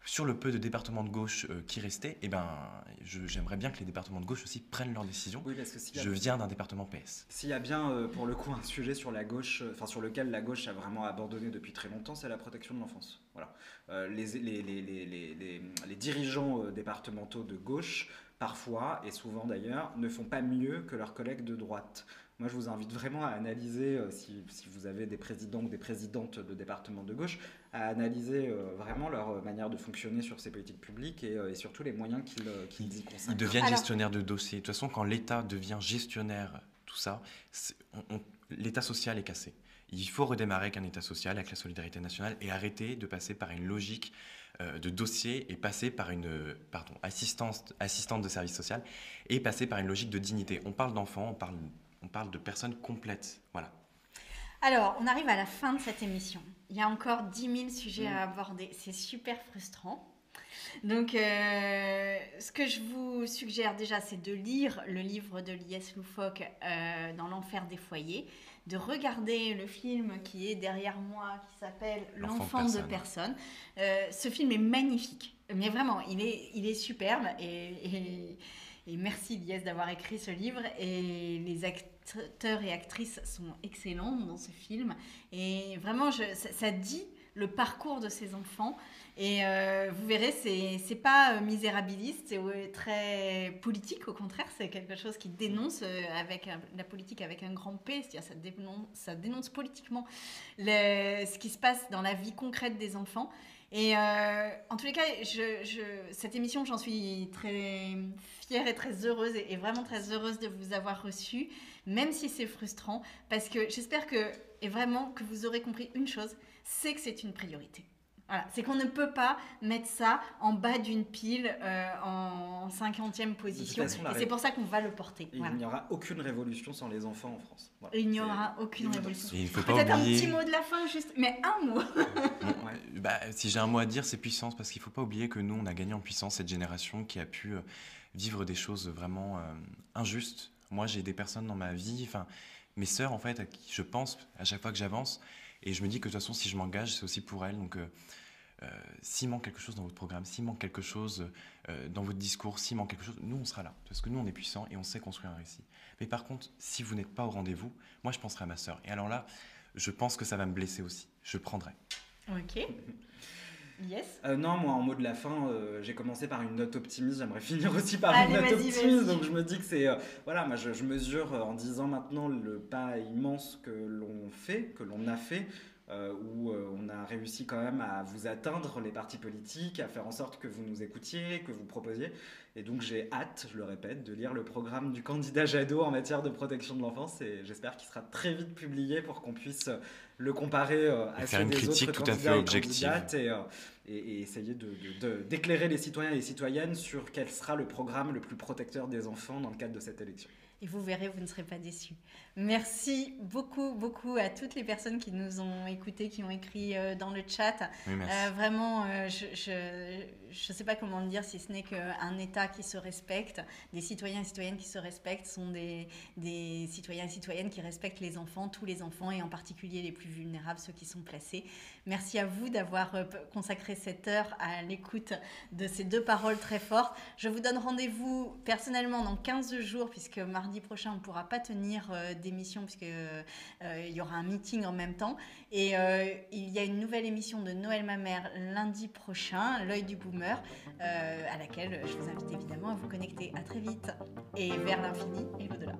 Sur le peu de départements de gauche qui restaient, j'aimerais bien que les départements de gauche aussi prennent leurs décisions. Oui, parce que je viens d'un département PS. S'il y a bien, pour le coup, un sujet sur la gauche, sur lequel la gauche a vraiment abandonné depuis très longtemps, c'est la protection de l'enfance. Voilà. Les dirigeants départementaux de gauche, parfois, et souvent d'ailleurs, ne font pas mieux que leurs collègues de droite. Moi, je vous invite vraiment à analyser, si vous avez des présidents ou des présidentes de départements de gauche, à analyser vraiment leur manière de fonctionner sur ces politiques publiques et surtout les moyens qu'ils y consacrent. Ils deviennent gestionnaires de dossiers. De toute façon, quand l'État devient gestionnaire, tout ça, l'État social est cassé. Il faut redémarrer avec un État social, avec la solidarité nationale, et arrêter de passer par une logique de dossier et passer par une assistante de service social et passer par une logique de dignité. On parle d'enfants, on parle de personnes complètes. Voilà. Alors, on arrive à la fin de cette émission. Il y a encore 10 000 sujets à aborder. C'est super frustrant. Donc, ce que je vous suggère déjà, c'est de lire le livre de Liès Loufoque, Dans l'enfer des foyers, de regarder le film qui est derrière moi, qui s'appelle L'enfant de personne. Ce film est magnifique, mais vraiment, il est superbe et merci Liès d'avoir écrit ce livre, et les acteurs et actrices sont excellents dans ce film, et vraiment ça dit le parcours de ces enfants, et vous verrez, c'est pas misérabiliste, c'est très politique, au contraire, c'est quelque chose qui dénonce la politique avec un grand P, c'est-à-dire ça dénonce politiquement ce qui se passe dans la vie concrète des enfants. Et en tous les cas, cette émission, j'en suis très fière et très heureuse, et vraiment très heureuse de vous avoir reçu, même si c'est frustrant, parce que j'espère vraiment que vous aurez compris une chose, c'est que c'est une priorité. Voilà, c'est qu'on ne peut pas mettre ça en bas d'une pile en 50e position. Et c'est pour ça qu'on va le porter. Il n'y aura aucune révolution sans les enfants en France. Voilà. Il n'y aura aucune révolution. Il faut pas Peut-être oublier... un petit mot de la fin, juste, mais un mot. Si j'ai un mot à dire, c'est puissance, parce qu'il ne faut pas oublier que nous, on a gagné en puissance, cette génération qui a pu vivre des choses vraiment injustes. Moi, j'ai des personnes dans ma vie, mes sœurs, en fait, à qui je pense à chaque fois que j'avance, et je me dis que de toute façon, si je m'engage, c'est aussi pour elles. Donc, s'il manque quelque chose dans votre programme, s'il manque quelque chose dans votre discours, s'il manque quelque chose, nous, on sera là. Parce que nous, on est puissants et on sait construire un récit. Mais par contre, si vous n'êtes pas au rendez-vous, moi, je penserai à ma sœur. Et alors là, je pense que ça va me blesser aussi. Je prendrai. Ok. Yes. Non, moi, en mot de la fin, j'ai commencé par une note optimiste. J'aimerais finir aussi par une note optimiste. Donc, je me dis que c'est... moi, je mesure en disant maintenant le pas immense que l'on fait, que l'on a fait, où on a réussi quand même à vous atteindre, les partis politiques, à faire en sorte que vous nous écoutiez, que vous proposiez. Et donc j'ai hâte, je le répète, de lire le programme du candidat Jadot en matière de protection de l'enfance, et j'espère qu'il sera très vite publié pour qu'on puisse le comparer à ceux des autres candidats et candidates, et essayer d'éclairer les citoyens et les citoyennes sur quel sera le programme le plus protecteur des enfants dans le cadre de cette élection. Et vous verrez, vous ne serez pas déçus. Merci beaucoup, beaucoup à toutes les personnes qui nous ont écoutés, qui ont écrit dans le chat. Oui, merci. Vraiment, je ne sais pas comment le dire, si ce n'est qu'un État qui se respecte, des citoyens et citoyennes qui se respectent, sont des citoyens et citoyennes qui respectent les enfants, tous les enfants, et en particulier les plus vulnérables, ceux qui sont placés. Merci à vous d'avoir consacré cette heure à l'écoute de ces deux paroles très fortes. Je vous donne rendez-vous personnellement dans 15 jours, puisque mardi prochain, on ne pourra pas tenir d'émission, puisqu'il y aura un meeting en même temps. Et il y a une nouvelle émission de Noël ma mère lundi prochain, L'œil du boomer, à laquelle je vous invite évidemment à vous connecter. À très vite et vers l'infini et l'au-delà.